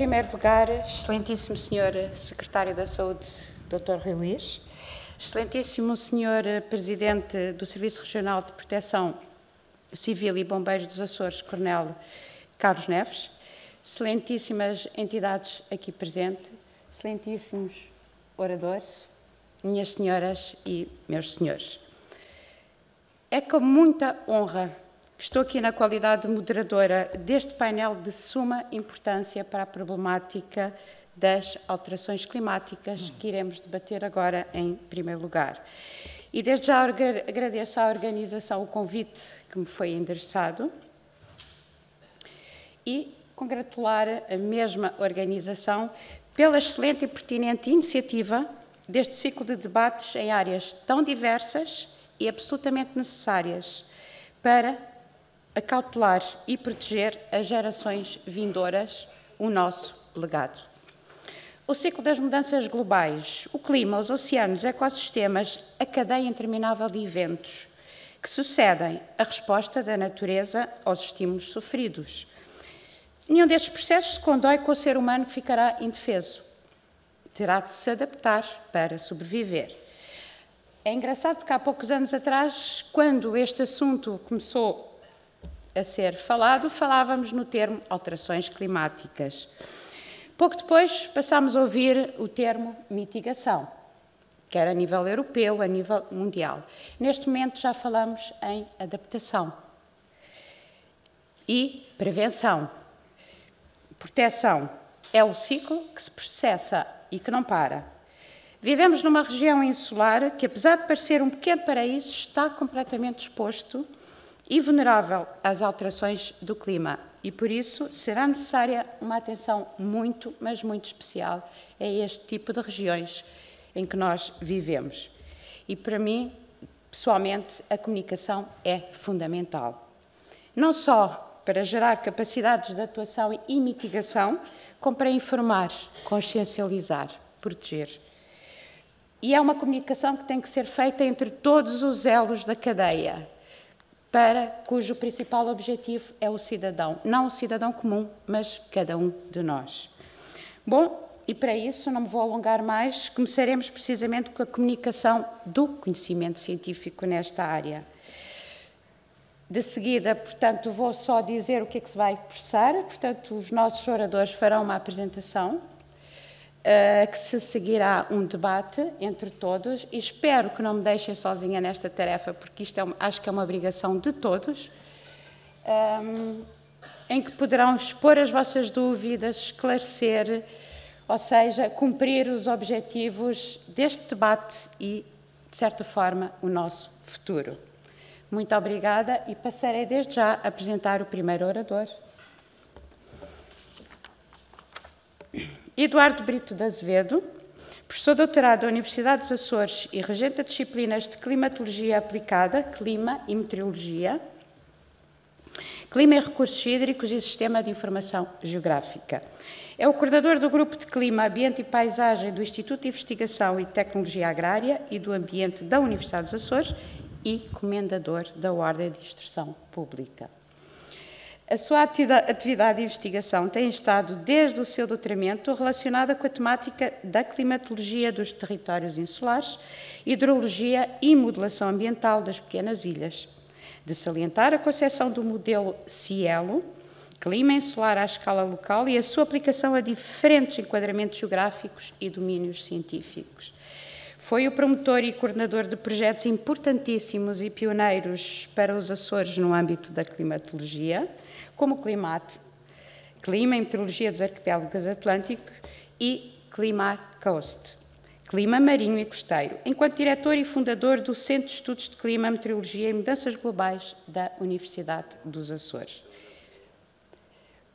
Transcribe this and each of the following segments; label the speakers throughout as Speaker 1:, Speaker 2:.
Speaker 1: primeiro lugar, excelentíssimo Sr. Secretário da Saúde, Dr. Rui Luís, excelentíssimo Sr. Presidente do Serviço Regional de Proteção Civil e Bombeiros dos Açores, Coronel Carlos Neves, excelentíssimas entidades aqui presentes, excelentíssimos oradores, minhas senhoras e meus senhores. É com muita honra que estou aqui na qualidade de moderadora deste painel de suma importância para a problemática das alterações climáticas que iremos debater agora em primeiro lugar. E desde já agradeço à organização o convite que me foi endereçado e congratular a mesma organização pela excelente e pertinente iniciativa deste ciclo de debates em áreas tão diversas e absolutamente necessárias para acautelar e proteger as gerações vindouras o nosso legado. O ciclo das mudanças globais, o clima, os oceanos, os ecossistemas, a cadeia interminável de eventos que sucedem a resposta da natureza aos estímulos sofridos. Nenhum destes processos se condói com o ser humano que ficará indefeso. Terá de se adaptar para sobreviver. É engraçado porque há poucos anos atrás, quando este assunto começou a ser falado, falávamos no termo alterações climáticas. Pouco depois passámos a ouvir o termo mitigação, quer a nível europeu, a nível mundial. Neste momento já falamos em adaptação e prevenção. Proteção é o ciclo que se processa e que não para. Vivemos numa região insular que, apesar de parecer um pequeno paraíso, está completamente exposto e vulnerável às alterações do clima. E, por isso, será necessária uma atenção muito, mas muito especial a este tipo de regiões em que nós vivemos. E, para mim, pessoalmente, a comunicação é fundamental. Não só para gerar capacidades de atuação e mitigação, como para informar, consciencializar, proteger. E é uma comunicação que tem que ser feita entre todos os elos da cadeia, cujo principal objetivo é o cidadão. Não o cidadão comum, mas cada um de nós. Bom, e para isso, não me vou alongar mais, começaremos precisamente com a comunicação do conhecimento científico nesta área. De seguida, portanto, vou só dizer o que é que se vai processar. Portanto, os nossos oradores farão uma apresentação, que se seguirá um debate entre todos, e espero que não me deixem sozinha nesta tarefa, porque isto acho que é uma obrigação de todos, em que poderão expor as vossas dúvidas, esclarecer, ou seja, cumprir os objetivos deste debate e, de certa forma, o nosso futuro. Muito obrigada e passarei desde já a apresentar o primeiro orador. Eduardo Brito de Azevedo, professor doutorado da Universidade dos Açores e regente de disciplinas de Climatologia Aplicada, Clima e Meteorologia, Clima e Recursos Hídricos e Sistema de Informação Geográfica. É o coordenador do Grupo de Clima, Ambiente e Paisagem do Instituto de Investigação e Tecnologia Agrária e do Ambiente da Universidade dos Açores e comendador da Ordem de Instrução Pública. A sua atividade de investigação tem estado, desde o seu doutoramento, relacionada com a temática da climatologia dos territórios insulares, hidrologia e modelação ambiental das pequenas ilhas. De salientar a concepção do modelo Cielo, clima insular à escala local e a sua aplicação a diferentes enquadramentos geográficos e domínios científicos. Foi o promotor e coordenador de projetos importantíssimos e pioneiros para os Açores no âmbito da climatologia, como o CLIMAT, Clima e Meteorologia dos Arquipélagos Atlânticos, e ClimaCoast, Clima Marinho e Costeiro, enquanto diretor e fundador do Centro de Estudos de Clima, Meteorologia e Mudanças Globais da Universidade dos Açores.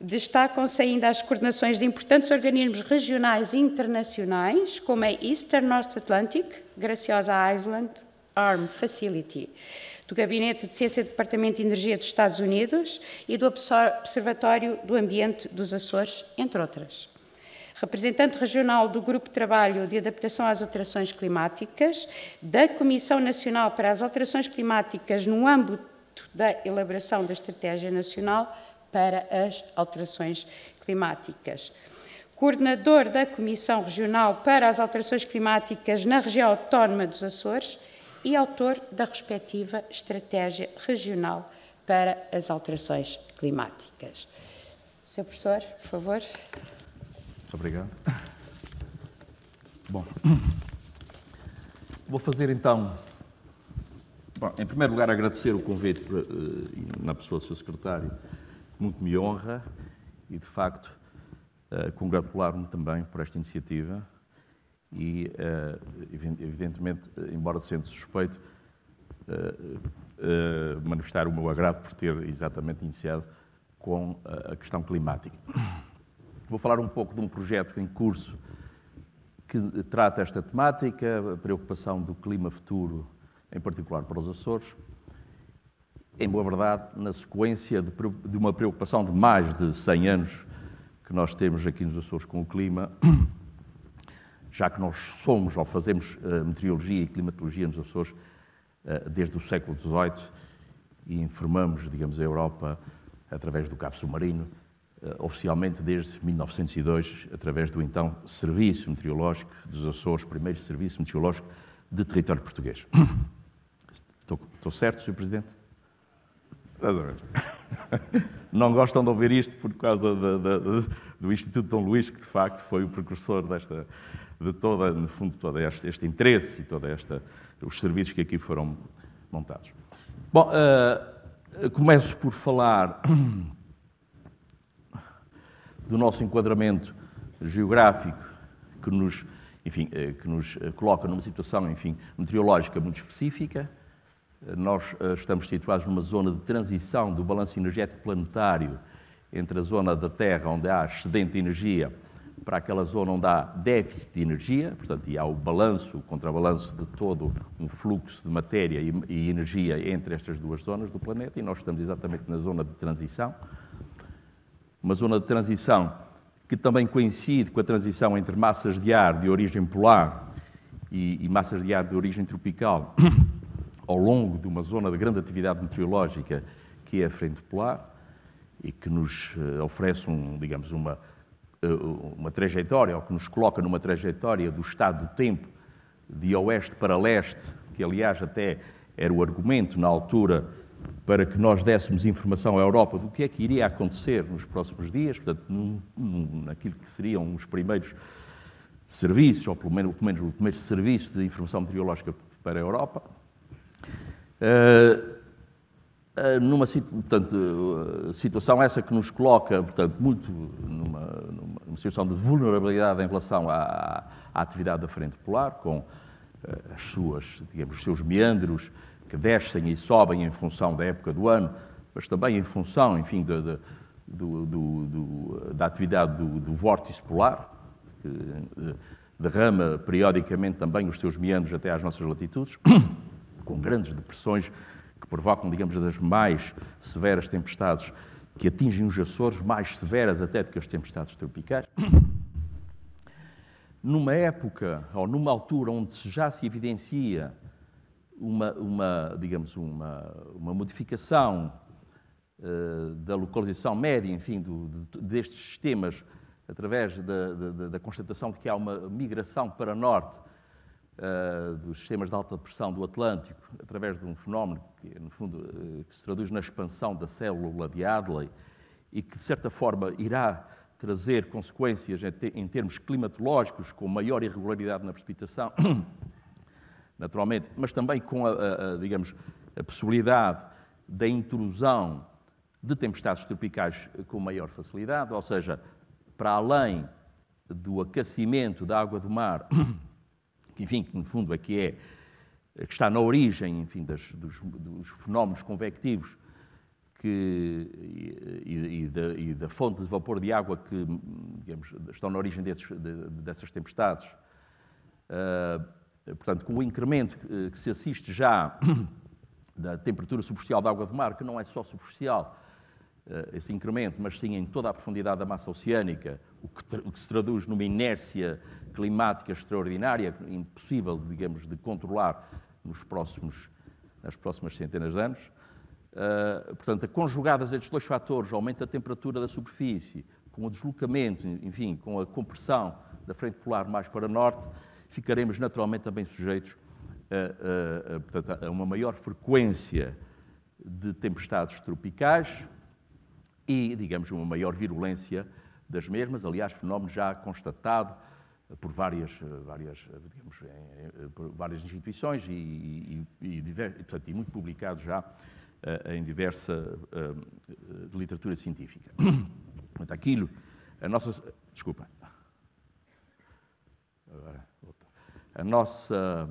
Speaker 1: Destacam-se ainda as coordenações de importantes organismos regionais e internacionais, como a Eastern North Atlantic, Graciosa Island Arm Facility, do Gabinete de Ciência e Departamento de Energia dos Estados Unidos e do Observatório do Ambiente dos Açores, entre outras. Representante regional do Grupo de Trabalho de Adaptação às Alterações Climáticas, da Comissão Nacional para as Alterações Climáticas no âmbito da elaboração da Estratégia Nacional para as Alterações Climáticas. coordenador da Comissão Regional para as Alterações Climáticas na região autónoma dos Açores e autor da respectiva Estratégia Regional para as Alterações Climáticas. Sr. Professor, por favor.
Speaker 2: Muito obrigado. Bom, vou fazer então, em primeiro lugar, agradecer o convite na pessoa do Sr. Secretário, muito me honra, e de facto congratular-me também por esta iniciativa e, evidentemente, embora sendo suspeito, manifestar o meu agrado por ter exatamente iniciado com a questão climática. Vou falar um pouco de um projeto em curso que trata esta temática, a preocupação do clima futuro, em particular para os Açores, em boa verdade, na sequência de uma preocupação de mais de 100 anos que nós temos aqui nos Açores com o clima, já que nós somos ou fazemos meteorologia e climatologia nos Açores desde o século XVIII e informamos, digamos, a Europa através do cabo submarino, oficialmente desde 1902, através do então Serviço Meteorológico dos Açores, primeiro Serviço Meteorológico de território português. Estou certo, Sr. Presidente? Não gostam de ouvir isto por causa do Instituto Dom Luís, que de facto foi o precursor de toda, no fundo, todo este interesse e os serviços que aqui foram montados. Bom, começo por falar do nosso enquadramento geográfico que nos coloca numa situação, meteorológica muito específica. Nós estamos situados numa zona de transição do balanço energético planetário entre a zona da Terra onde há excedente de energia para aquela zona onde há déficit de energia, portanto, e há o balanço, o contrabalanço de todo um fluxo de matéria e energia entre estas duas zonas do planeta, e nós estamos exatamente na zona de transição. Uma zona de transição que também coincide com a transição entre massas de ar de origem polar e massas de ar de origem tropical ao longo de uma zona de grande atividade meteorológica que é a frente polar e que nos oferece, digamos, uma trajetória, ou que nos coloca numa trajetória do estado do tempo de oeste para leste, que aliás até era o argumento na altura para que nós dessemos informação à Europa do que é que iria acontecer nos próximos dias, portanto, naquilo que seriam os primeiros serviços, ou pelo menos o primeiro serviço de informação meteorológica para a Europa. Numa situação essa que nos coloca, portanto, muito numa situação de vulnerabilidade em relação à atividade da frente polar, com os seus meandros que descem e sobem em função da época do ano, mas também em função, da atividade do vórtice polar, que derrama periodicamente também os seus meandros até às nossas latitudes, com grandes depressões que provocam, digamos, das mais severas tempestades que atingem os Açores, mais severas até do que as tempestades tropicais. Numa época, ou numa altura onde já se evidencia uma modificação da localização média, destes sistemas, através da constatação de que há uma migração para norte dos sistemas de alta pressão do Atlântico, através de um fenómeno que, no fundo, que se traduz na expansão da célula de Hadley e que, de certa forma, irá trazer consequências em termos climatológicos, com maior irregularidade na precipitação, naturalmente, mas também com a possibilidade da intrusão de tempestades tropicais com maior facilidade, ou seja, para além do aquecimento da água do mar, que no fundo que está na origem, dos fenómenos convectivos e da fonte de vapor de água que, digamos, estão na origem dessas tempestades. Portanto, com o incremento que se assiste já da temperatura superficial da água do mar, que não é só superficial esse incremento, mas sim em toda a profundidade da massa oceânica, o que se traduz numa inércia climática extraordinária, impossível, digamos, de controlar nas próximas centenas de anos. Portanto, conjugadas estes dois fatores, aumento da temperatura da superfície, com o deslocamento, enfim, com a compressão da frente polar mais para norte, ficaremos naturalmente também sujeitos portanto, a uma maior frequência de tempestades tropicais e, digamos, uma maior virulência das mesmas. Aliás, fenómeno já constatado por várias instituições e muito publicado já em diversa literatura científica. Portanto, aquilo, a nossa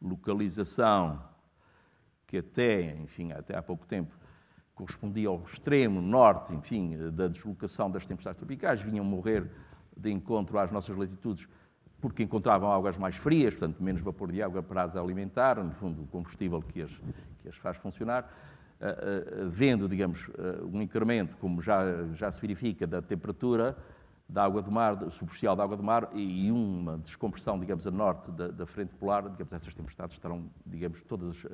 Speaker 2: localização, que até há pouco tempo, correspondia ao extremo norte, enfim, da deslocação das tempestades tropicais, vinham morrer de encontro às nossas latitudes porque encontravam águas mais frias, portanto, menos vapor de água para as alimentar, no fundo, o combustível que as faz funcionar, vendo, digamos, um incremento, como já se verifica, da temperatura da água do mar, superficial da água do mar, e uma descompressão, digamos, a norte da frente polar, digamos, essas tempestades terão, digamos, todas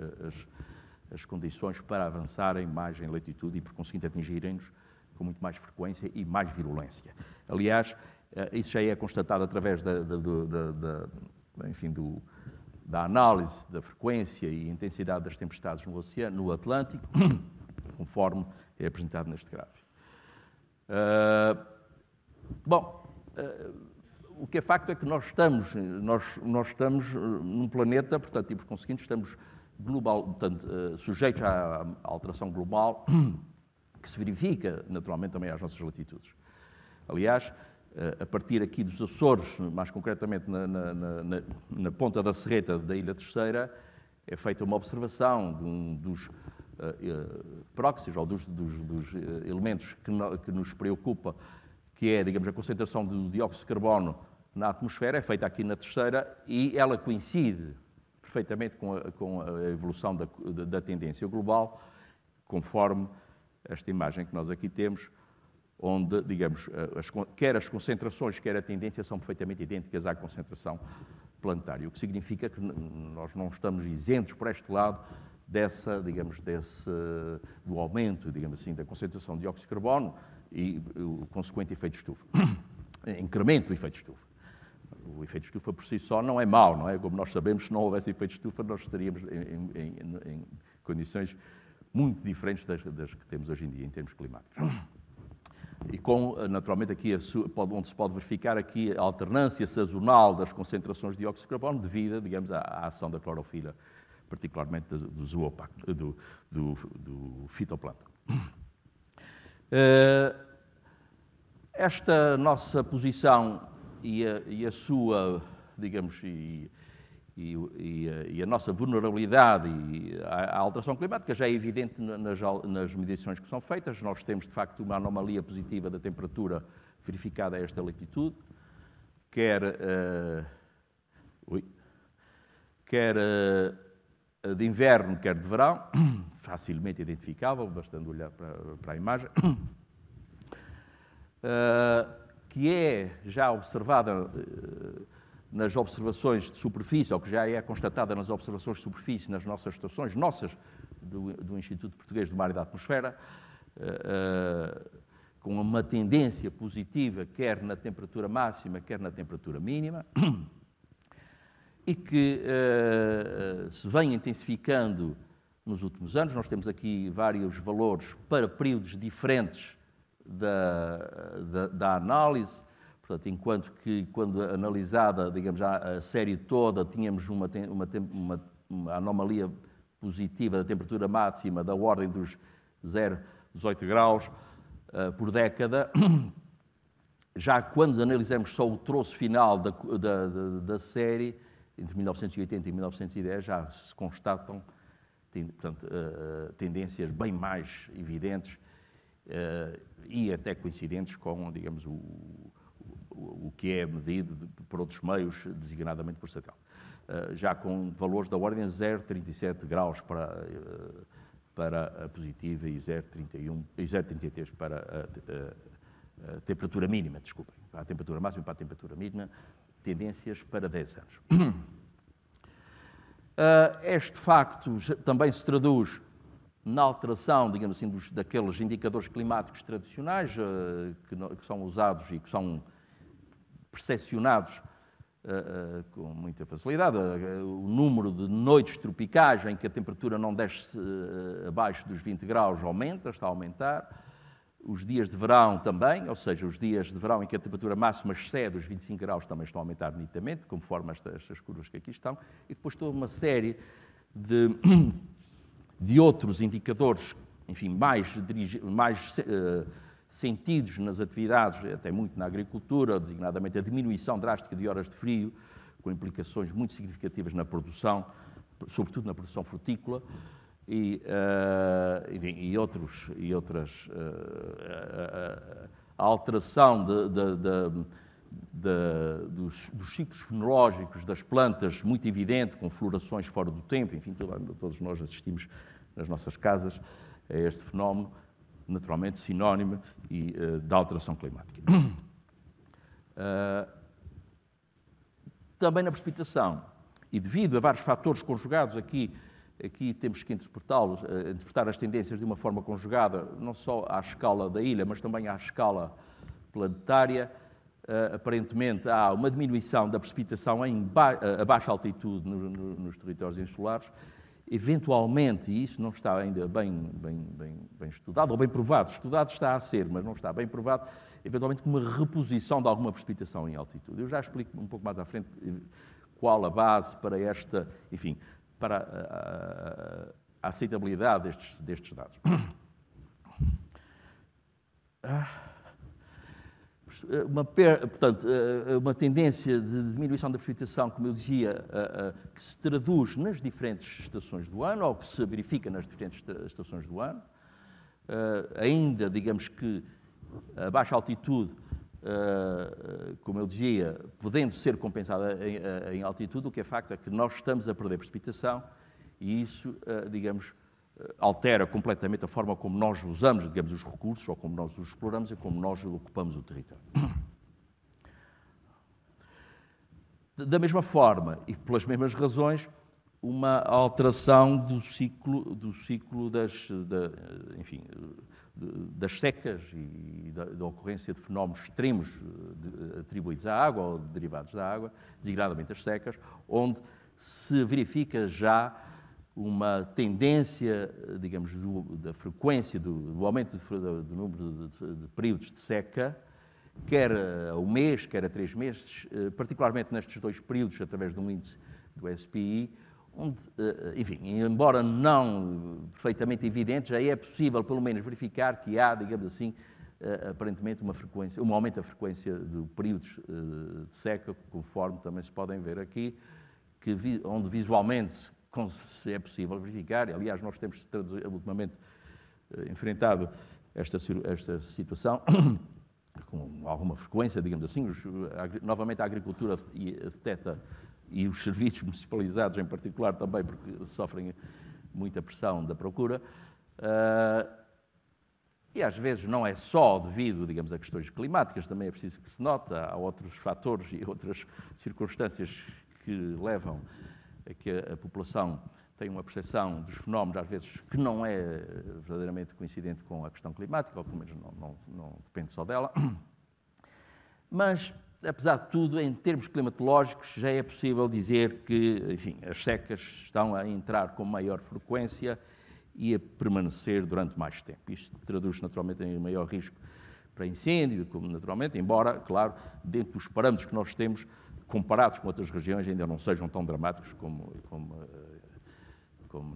Speaker 2: as condições para avançarem mais em latitude e, por conseguinte, atingirem-nos com muito mais frequência e mais virulência. Aliás, isso já é constatado através da análise da frequência e intensidade das tempestades no oceano, no Atlântico, conforme é apresentado neste gráfico. O que é facto é que nós estamos num planeta, portanto, e por conseguinte estamos sujeitos à alteração global que se verifica naturalmente também às nossas latitudes. Aliás, a partir aqui dos Açores, mais concretamente na ponta da serreta da Ilha Terceira, é feita uma observação dos próximos, ou dos elementos que nos preocupa, que é, digamos, a concentração do dióxido de carbono na atmosfera, é feita aqui na Terceira, e ela coincide perfeitamente com a evolução da tendência global, conforme esta imagem que nós aqui temos, onde, digamos, quer as concentrações, quer a tendência são perfeitamente idênticas à concentração planetária, o que significa que nós não estamos isentos, por este lado, do aumento, digamos assim, da concentração de dióxido de carbono e o consequente efeito de estufa, incremento do efeito de estufa. O efeito de estufa por si só não é mau, não é? Como nós sabemos, se não houvesse efeito de estufa, nós estaríamos em condições muito diferentes das que temos hoje em dia, em termos climáticos. E com, naturalmente, aqui onde se pode verificar aqui a alternância sazonal das concentrações de dióxido de carbono devido, digamos, à ação da clorofila, particularmente do zooplancton, do fitoplâncton. Esta nossa posição e a sua, digamos, e a nossa vulnerabilidade à alteração climática já é evidente nas medições que são feitas. Nós temos, de facto, uma anomalia positiva da temperatura verificada a esta latitude, quer de inverno, quer de verão, facilmente identificável, bastando olhar para a imagem, que é já observada nas observações de superfície, ou que já é constatada nas observações de superfície nas nossas estações, do Instituto Português do Mar e da Atmosfera, com uma tendência positiva, quer na temperatura máxima, quer na temperatura mínima, e que se vem intensificando nos últimos anos. Nós temos aqui vários valores para períodos diferentes da análise, portanto, enquanto que, quando analisada, digamos, a série toda, tínhamos uma anomalia positiva da temperatura máxima da ordem dos 0,18 graus por década, já quando analisamos só o troço final da série, entre 1980 e 1910, já se constatam, portanto, tendências bem mais evidentes e até coincidentes com, digamos, o que é medido por outros meios, designadamente por satélite. Já com valores da ordem de 0,37 graus para a positiva e 0,33 para a temperatura mínima, desculpem, para a temperatura máxima e para a temperatura mínima, tendências para 10 anos. Este facto também se traduz na alteração, digamos assim, daqueles indicadores climáticos tradicionais que são usados e que são percepcionados com muita facilidade. O número de noites tropicais em que a temperatura não desce abaixo dos 20 graus está a aumentar. Os dias de verão também, ou seja, os dias de verão em que a temperatura máxima excede os 25 graus também estão a aumentar nitidamente, conforme estas curvas que aqui estão. E depois toda uma série de outros indicadores, enfim, mais sentidos nas atividades, até muito na agricultura, designadamente a diminuição drástica de horas de frio, com implicações muito significativas na produção, sobretudo na produção frutícola, e outras, a alteração dos ciclos fenológicos das plantas, muito evidente, com florações fora do tempo, enfim, todos nós assistimos nas nossas casas a este fenómeno, naturalmente sinónimo da alteração climática. Também na precipitação, e devido a vários fatores conjugados aqui temos que interpretar as tendências de uma forma conjugada, não só à escala da ilha, mas também à escala planetária. Aparentemente há uma diminuição da precipitação a baixa altitude nos territórios insulares. Eventualmente, e isso não está ainda bem estudado, ou bem provado, estudado está a ser, mas não está bem provado, eventualmente com uma reposição de alguma precipitação em altitude. Eu já explico um pouco mais à frente qual a base para esta, enfim, para a aceitabilidade destes dados. Portanto, uma tendência de diminuição da precipitação, como eu dizia, que se traduz nas diferentes estações do ano, ou que se verifica nas diferentes estações do ano. Ainda, digamos que a baixa altitude, como eu dizia, podendo ser compensada em altitude, o que é facto é que nós estamos a perder precipitação e isso, digamos, altera completamente a forma como nós usamos, digamos, os recursos, ou como nós os exploramos e como nós ocupamos o território. Da mesma forma, e pelas mesmas razões, uma alteração do ciclo das secas e da ocorrência de fenómenos extremos atribuídos à água ou derivados da água, designadamente as secas, onde se verifica já uma tendência, digamos, da frequência, do aumento do número de períodos de seca, quer a um mês, quer a 3 meses, particularmente nestes 2 períodos, através de um índice do SPI, onde, enfim, embora não perfeitamente evidente, já é possível, pelo menos, verificar que há, digamos assim, aparentemente um aumento da frequência de períodos de seca, conforme também se podem ver aqui, onde visualmente se é possível verificar. Aliás, nós temos ultimamente enfrentado esta situação com alguma frequência, digamos assim. Novamente a agricultura detecta, e os serviços municipalizados em particular também, porque sofrem muita pressão da procura. E às vezes não é só devido, digamos, a questões climáticas, também é preciso que se note, há outros fatores e outras circunstâncias que levam a que a população tem uma percepção dos fenómenos, às vezes, que não é verdadeiramente coincidente com a questão climática, ou pelo menos não depende só dela. Mas, apesar de tudo, em termos climatológicos, já é possível dizer que, enfim, as secas estão a entrar com maior frequência e a permanecer durante mais tempo. Isto traduz naturalmente em maior risco para incêndio, como naturalmente, embora, claro, dentro dos parâmetros que nós temos, comparados com outras regiões, ainda não sejam tão dramáticos como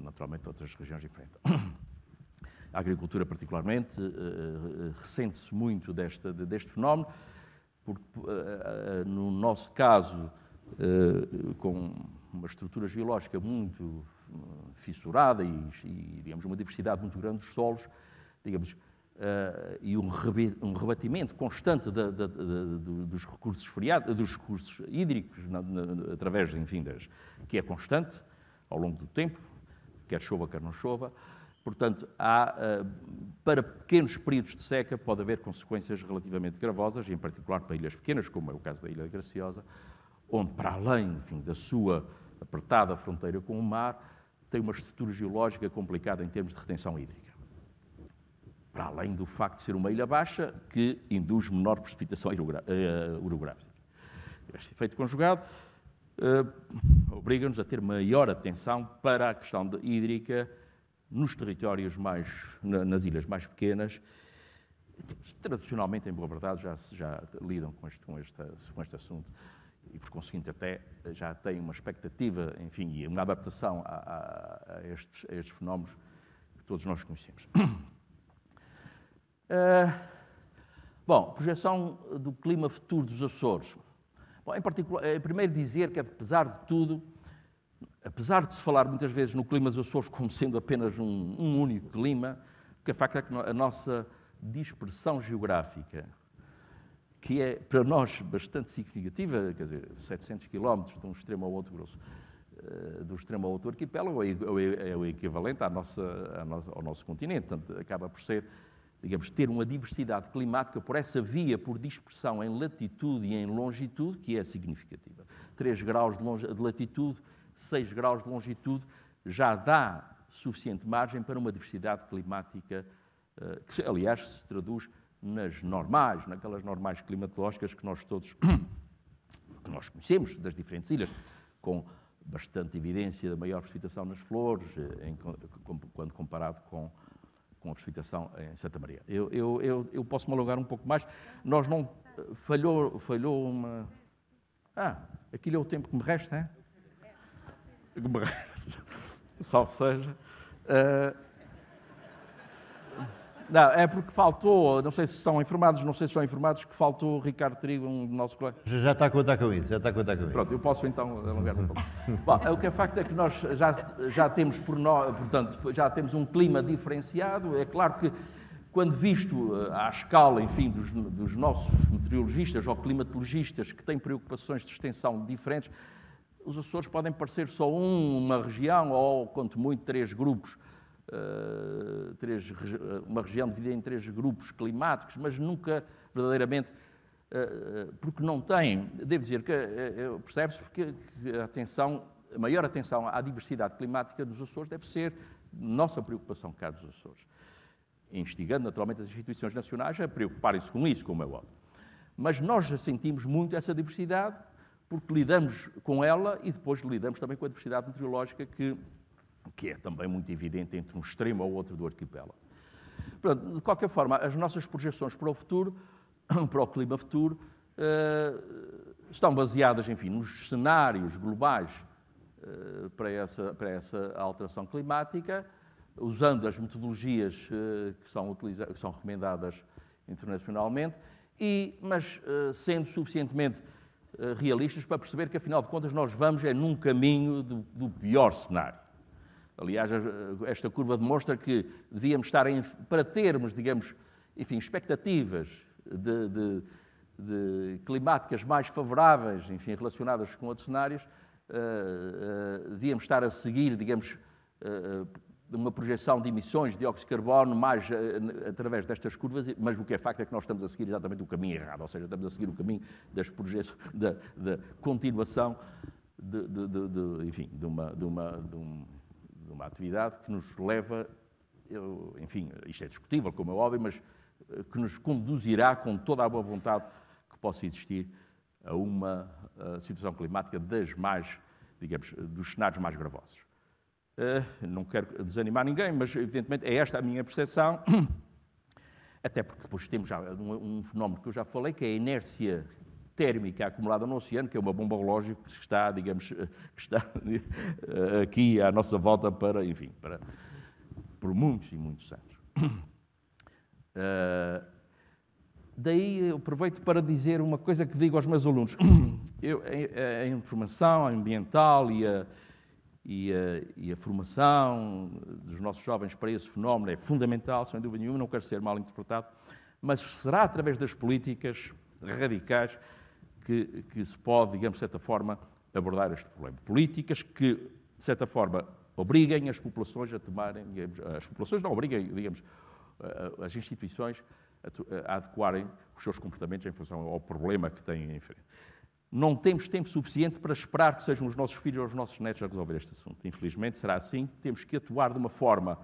Speaker 2: naturalmente outras regiões enfrentam. A agricultura, particularmente, ressente-se muito deste fenómeno, porque, no nosso caso, com uma estrutura geológica muito fissurada e, digamos, uma diversidade muito grande dos solos, digamos, e um rebatimento constante dos recursos dos recursos hídricos, através, enfim, que é constante ao longo do tempo, quer chova, quer não chova. Portanto, para pequenos períodos de seca pode haver consequências relativamente gravosas, em particular para ilhas pequenas, como é o caso da Ilha Graciosa, onde, para além, enfim, da sua apertada fronteira com o mar, tem uma estrutura geológica complicada em termos de retenção hídrica. Para além do facto de ser uma ilha baixa, que induz menor precipitação orográfica. Este efeito conjugado obriga-nos a ter maior atenção para a questão hídrica nos territórios nas ilhas mais pequenas. Tradicionalmente, em boa verdade, já lidam com este assunto e, por conseguinte, até já têm uma expectativa, enfim, e uma adaptação a estes fenómenos que todos nós conhecemos. Bom, projeção do clima futuro dos Açores. Bom, em particular, primeiro dizer que, apesar de tudo, apesar de se falar muitas vezes no clima dos Açores como sendo apenas um único clima, o que é facto é que a nossa dispersão geográfica, que é para nós bastante significativa, quer dizer, 700 km de um extremo ao outro grosso, do extremo ao outro arquipélago, é o equivalente ao nosso continente. Portanto, acaba por ser, digamos, ter uma diversidade climática por essa via, por dispersão em latitude e em longitude, que é significativa. 3 graus de latitude, 6 graus de longitude, já dá suficiente margem para uma diversidade climática que, aliás, se traduz naquelas normais climatológicas que nós todos que nós conhecemos, das diferentes ilhas, com bastante evidência da maior precipitação nas flores, quando comparado com a precipitação em Santa Maria. Eu posso me alongar um pouco mais. Nós não... Falhou uma... aquilo é o tempo que me resta, é? Que me resta. Salve seja. Não, é porque faltou, não sei se estão informados, que faltou o Ricardo Trigo, um do nosso colega.
Speaker 3: Já está a contar com isso,
Speaker 2: Pronto, eu posso então alongar um pouco. Bom, o que é facto é que nós já temos portanto, já temos um clima diferenciado. É claro que, quando visto à escala, enfim, dos nossos meteorologistas ou climatologistas que têm preocupações de extensão diferentes, os Açores podem parecer só uma região ou, quanto muito, 3 grupos. Uma região dividida em 3 grupos climáticos, mas nunca verdadeiramente, porque não tem, devo dizer que percebe-se porque a maior atenção à diversidade climática dos Açores deve ser nossa preocupação cá dos Açores, instigando naturalmente as instituições nacionais a preocuparem-se com isso, como é óbvio. Mas nós já sentimos muito essa diversidade, porque lidamos com ela e depois lidamos também com a diversidade meteorológica que é também muito evidente entre um extremo ao outro do arquipélago. Portanto, de qualquer forma, as nossas projeções para o futuro, para o clima futuro, estão baseadas, enfim, nos cenários globais para essa alteração climática, usando as metodologias que são recomendadas internacionalmente, mas sendo suficientemente realistas para perceber que, afinal de contas, nós vamos num caminho do pior cenário. Aliás, esta curva demonstra que devíamos estar, para termos, digamos, enfim, expectativas de climáticas mais favoráveis, enfim, relacionadas com outros cenários, devíamos estar a seguir, digamos, uma projeção de emissões de dióxido de carbono mais através destas curvas, mas o que é facto é que nós estamos a seguir exatamente o caminho errado, ou seja, estamos a seguir o caminho das projeções, da continuação enfim, de uma atividade que nos leva, enfim, isto é discutível, como é óbvio, mas que nos conduzirá com toda a boa vontade que possa existir a uma situação climática dos cenários mais gravosos. Não quero desanimar ninguém, mas evidentemente é esta a minha percepção, até porque depois temos já um fenómeno que eu já falei, que é a inércia térmica acumulada no oceano, que é uma bomba relógio que está, digamos, aqui à nossa volta por muitos e muitos anos. Daí eu aproveito para dizer uma coisa que digo aos meus alunos. A informação ambiental e a formação dos nossos jovens para esse fenómeno é fundamental, sem dúvida nenhuma, não quero ser mal interpretado, mas será através das políticas radicais que se pode, digamos, de certa forma, abordar este problema. Políticas que, de certa forma, obriguem as populações a tomarem, digamos, as populações não obriguem, digamos, as instituições a adequarem os seus comportamentos em função ao problema que têm em frente. não temos tempo suficiente para esperar que sejam os nossos filhos ou os nossos netos a resolver este assunto. Infelizmente será assim. Temos que atuar de uma forma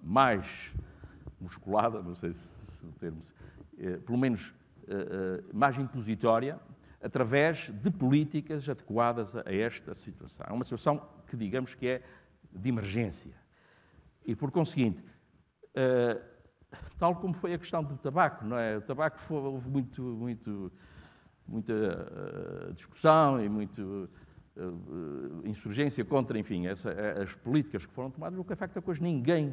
Speaker 2: mais musculada, não sei se o termo, pelo menos mais impositória, através de políticas adequadas a esta situação. É uma situação que, digamos, que é de emergência. E, por conseguinte, tal como foi a questão do tabaco, não é? O tabaco houve muita discussão e muita insurgência contra, enfim, as políticas que foram tomadas. O que é facto é que hoje ninguém,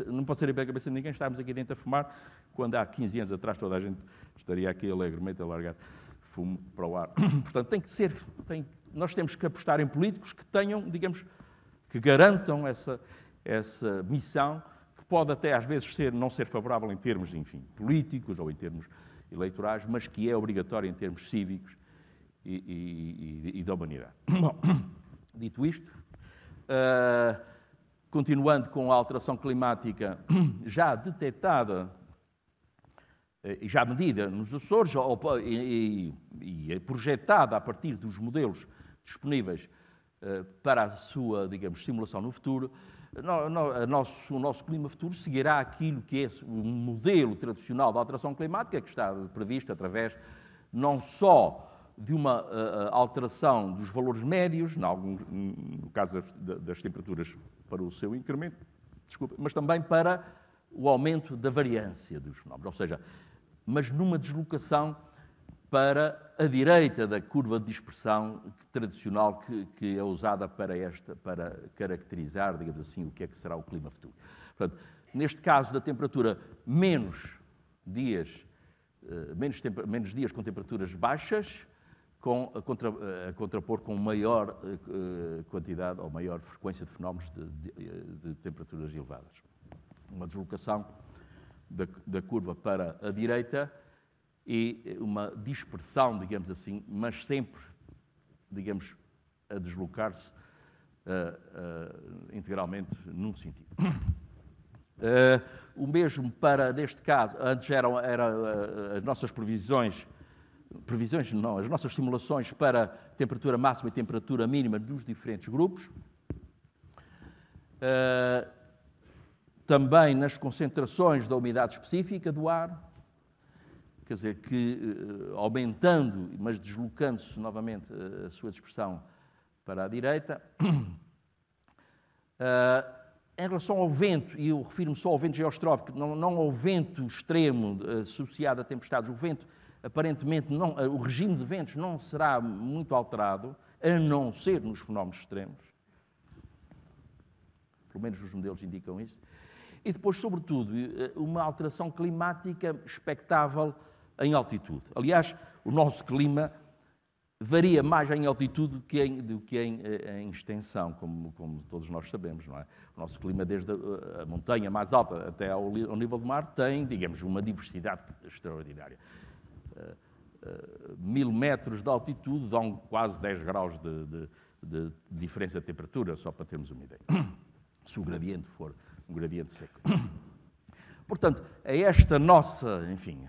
Speaker 2: não pode ser bem a cabeça de ninguém, estávamos aqui dentro a fumar, quando há 15 anos atrás toda a gente estaria aqui alegremente a largar fumo para o ar. Portanto, nós temos que apostar em políticos que tenham, digamos, que garantam essa missão, que pode até às vezes não ser favorável em termos, enfim, políticos ou em termos eleitorais, mas que é obrigatório em termos cívicos e da humanidade. Bom, dito isto, continuando com a alteração climática já detectada e já medida nos Açores e projetada a partir dos modelos disponíveis para a sua, digamos, simulação no futuro, o nosso clima futuro seguirá aquilo que é o modelo tradicional da alteração climática, que está previsto através não só de uma alteração dos valores médios, no caso das temperaturas para o seu incremento, mas também para o aumento da variância dos fenómenos, ou seja, mas numa deslocação para a direita da curva de dispersão tradicional que é usada para caracterizar, digamos assim, o que é que será o clima futuro. Portanto, neste caso da temperatura menos dias com temperaturas baixas, a contrapor com maior quantidade ou maior frequência de fenómenos de temperaturas elevadas. Uma deslocação da curva para a direita e uma dispersão, digamos assim, mas sempre, digamos, a deslocar-se integralmente num sentido. O mesmo para, neste caso, antes eram as nossas as nossas simulações para temperatura máxima e temperatura mínima dos diferentes grupos. Também nas concentrações da umidade específica do ar, quer dizer, que aumentando, mas deslocando-se novamente a sua dispersão para a direita. Em relação ao vento, e eu refiro-me só ao vento geostrófico, não ao vento extremo associado a tempestades, o vento, aparentemente, o regime de ventos não será muito alterado, a não ser nos fenómenos extremos. Pelo menos os modelos indicam isso. E depois, sobretudo, uma alteração climática expectável em altitude. Aliás, o nosso clima varia mais em altitude do que em extensão, como todos nós sabemos, não é? O nosso clima, desde a montanha mais alta até ao nível do mar, tem, digamos, uma diversidade extraordinária. 1000 metros de altitude dão quase 10 graus de diferença de temperatura, só para termos uma ideia, se o gradiente for um gradiente seco. Portanto, é esta nossa, enfim,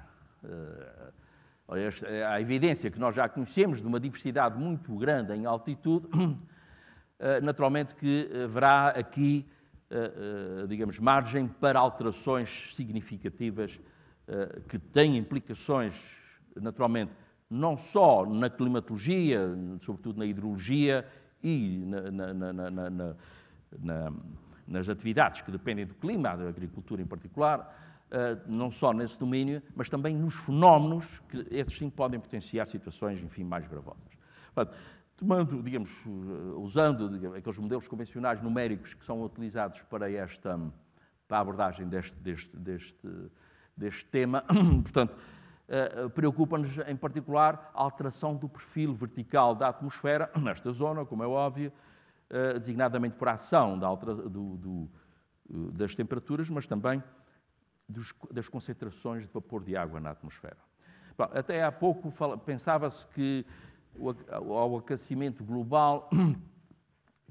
Speaker 2: a evidência que nós já conhecemos de uma diversidade muito grande em altitude, naturalmente que haverá aqui, digamos, margem para alterações significativas que têm implicações, naturalmente, não só na climatologia, sobretudo na hidrologia e nas atividades que dependem do clima, da agricultura em particular, não só nesse domínio, mas também nos fenómenos que esses sim podem potenciar situações, enfim, mais gravosas. Portanto, usando aqueles modelos convencionais numéricos que são utilizados para a abordagem deste tema, portanto, preocupa-nos em particular a alteração do perfil vertical da atmosfera nesta zona, como é óbvio, designadamente por ação das temperaturas, mas também das concentrações de vapor de água na atmosfera. Bom, até há pouco pensava-se que ao aquecimento global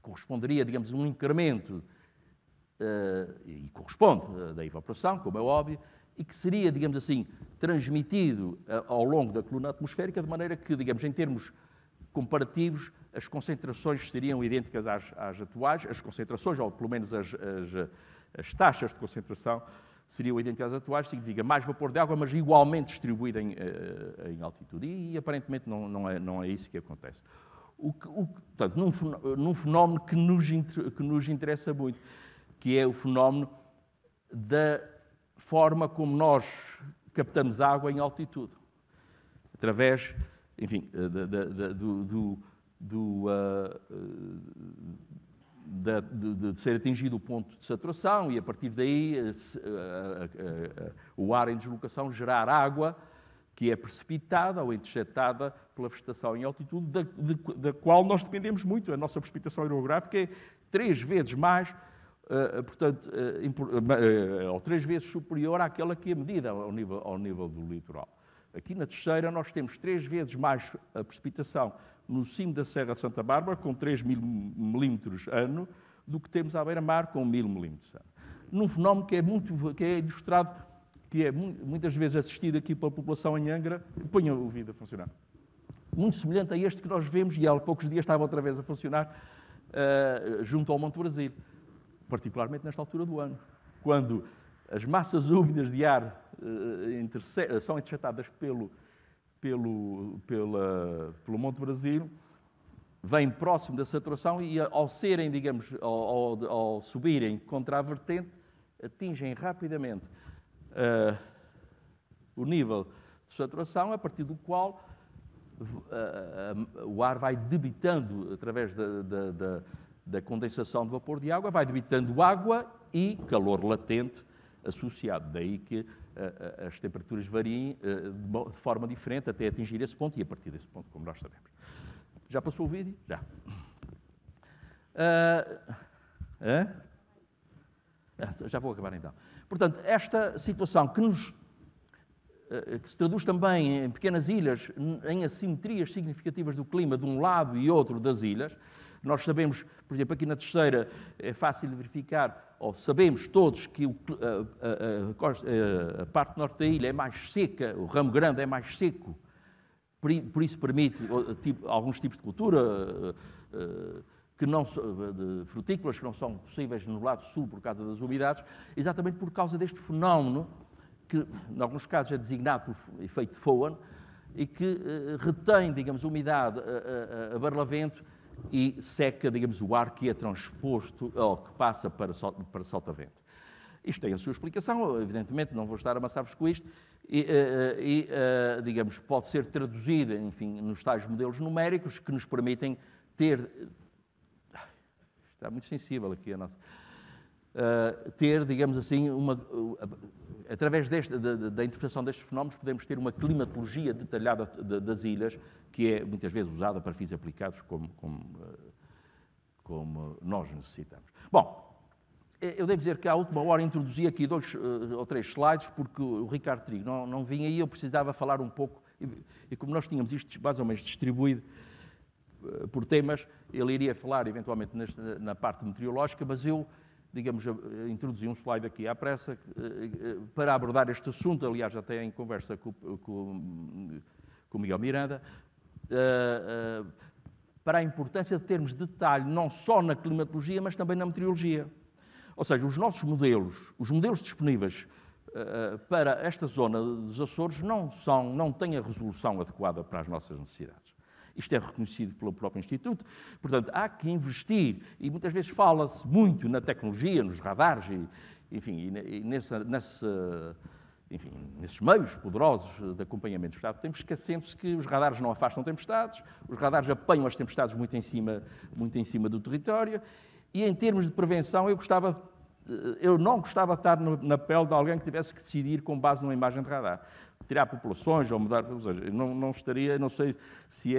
Speaker 2: corresponderia, digamos, um incremento, e corresponde, da evaporação, como é óbvio, e que seria, digamos assim, transmitido ao longo da coluna atmosférica, de maneira que, digamos, em termos comparativos, as concentrações seriam idênticas às atuais, as concentrações, ou pelo menos as taxas de concentração, seriam idênticas às atuais, significa mais vapor de água, mas igualmente distribuída em altitude. E aparentemente não é isso que acontece. Portanto, num fenómeno que nos interessa muito, que é o fenómeno da forma como nós captamos água em altitude, através, enfim, de ser atingido o ponto de saturação e, a partir daí, o ar em deslocação gerar água que é precipitada ou interceptada pela vegetação em altitude, da qual nós dependemos muito. A nossa precipitação hidrográfica é 3 vezes mais, ou 3 vezes superior àquela que é medida ao nível do litoral. Aqui na Terceira nós temos 3 vezes mais a precipitação no cimo da Serra de Santa Bárbara, com 3.000 milímetros ano, do que temos à beira-mar, com 1.000 milímetros ano. Num fenómeno que é ilustrado, que é muitas vezes assistido aqui pela população em Angra, ponha o vídeo a funcionar, muito semelhante a este que nós vemos, e há poucos dias estava outra vez a funcionar, junto ao Monte Brasil, particularmente nesta altura do ano, quando as massas úmidas de ar são interceptadas pelo Monte Brasil, vêm próximo da saturação e, ao serem, digamos, ao subirem contra a vertente, atingem rapidamente o nível de saturação, a partir do qual o ar vai debitando, através da condensação de vapor de água, vai debitando água e calor latente associado. Daí que as temperaturas variem de forma diferente até atingir esse ponto e, a partir desse ponto, como nós sabemos. Já passou o vídeo? Já. Já vou acabar então. Portanto, esta situação que se traduz também em pequenas ilhas, em assimetrias significativas do clima de um lado e outro das ilhas. Nós sabemos, por exemplo, aqui na Terceira é fácil de verificar, ou sabemos todos, que a parte norte da ilha é mais seca, o ramo grande é mais seco, por isso permite alguns tipos de cultura, de frutícolas que não são possíveis no lado sul por causa das umidades, exatamente por causa deste fenómeno, que em alguns casos é designado por efeito de Foehn, e que retém, digamos, umidade a barlavento e seca, digamos, o ar que é transposto, ou que passa para solta-vento. Isto tem a sua explicação, evidentemente, não vou estar a amassar-vos com isto, digamos, pode ser traduzido, enfim, nos tais modelos numéricos que nos permitem ter... Está muito sensível aqui a nossa... ter, digamos assim, através da interpretação destes fenómenos, podemos ter uma climatologia detalhada das ilhas, que é muitas vezes usada para fins aplicados como nós necessitamos. Bom, eu devo dizer que à última hora introduzi aqui 2 ou 3 slides, porque o Ricardo Trigo não vinha aí, eu precisava falar um pouco, e como nós tínhamos isto mais ou menos distribuído por temas, ele iria falar eventualmente na parte meteorológica, mas eu, digamos, introduzi um slide aqui à pressa para abordar este assunto, aliás, até em conversa com o Miguel Miranda, para a importância de termos detalhe não só na climatologia, mas também na meteorologia. Ou seja, os nossos modelos, os modelos disponíveis para esta zona dos Açores não têm a resolução adequada para as nossas necessidades. Isto é reconhecido pelo próprio Instituto. Portanto, há que investir, e muitas vezes fala-se muito na tecnologia, nos radares, nesses meios poderosos de acompanhamento do Estado. Temos esquecendo-se que os radares não afastam tempestades, os radares apanham as tempestades muito em cima do território, e em termos de prevenção eu não gostava de estar na pele de alguém que tivesse que decidir com base numa imagem de radar. Tirar populações ou mudar, ou seja, não estaria, não sei se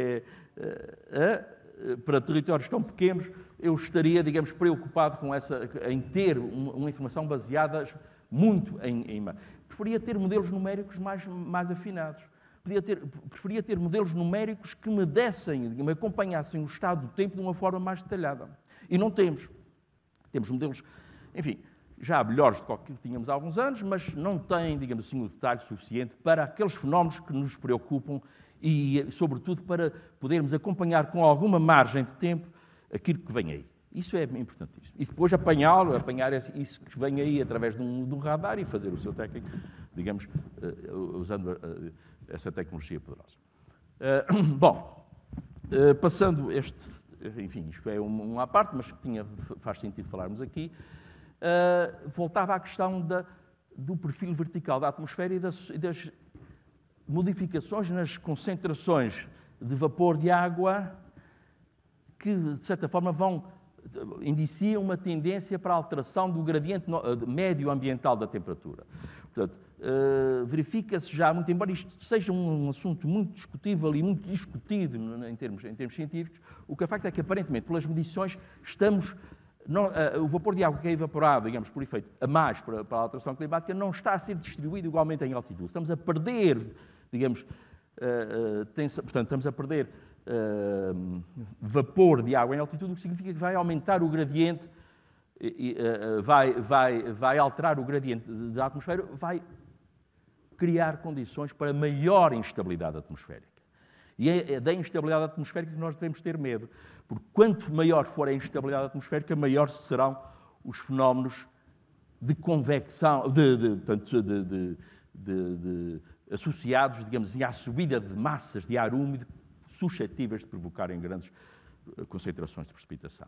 Speaker 2: para territórios tão pequenos, eu estaria, digamos, preocupado em ter uma informação baseada muito em preferia ter modelos numéricos mais afinados. Preferia ter modelos numéricos que me acompanhassem o estado do tempo de uma forma mais detalhada. E não temos. Temos modelos, enfim, já melhores do que tínhamos há alguns anos, mas não têm, digamos assim, o detalhe suficiente para aqueles fenómenos que nos preocupam e, sobretudo, para podermos acompanhar com alguma margem de tempo aquilo que vem aí. Isso é importantíssimo. E depois apanhar isso que vem aí através de um radar e fazer o seu técnico, digamos, usando essa tecnologia poderosa. Passando enfim, isto é uma à parte, mas que faz sentido falarmos aqui, voltava à questão do perfil vertical da atmosfera e das modificações nas concentrações de vapor de água que, de certa forma, indiciam uma tendência para a alteração do gradiente médio ambiental da temperatura. Portanto, verifica-se já, muito embora isto seja um assunto muito discutível e muito discutido em termos científicos, o que é facto é que, aparentemente, pelas medições, o vapor de água que é evaporado, digamos, por efeito a mais para a alteração climática, não está a ser distribuído igualmente em altitude. Estamos a perder, digamos, portanto, estamos a perder vapor de água em altitude, o que significa que vai aumentar o gradiente, vai alterar o gradiente da atmosfera, vai criar condições para maior instabilidade atmosférica. E é da instabilidade atmosférica que nós devemos ter medo, porque quanto maior for a instabilidade atmosférica, maior serão os fenómenos de convecção, associados, digamos, à subida de massas de ar úmido suscetíveis de provocarem grandes concentrações de precipitação.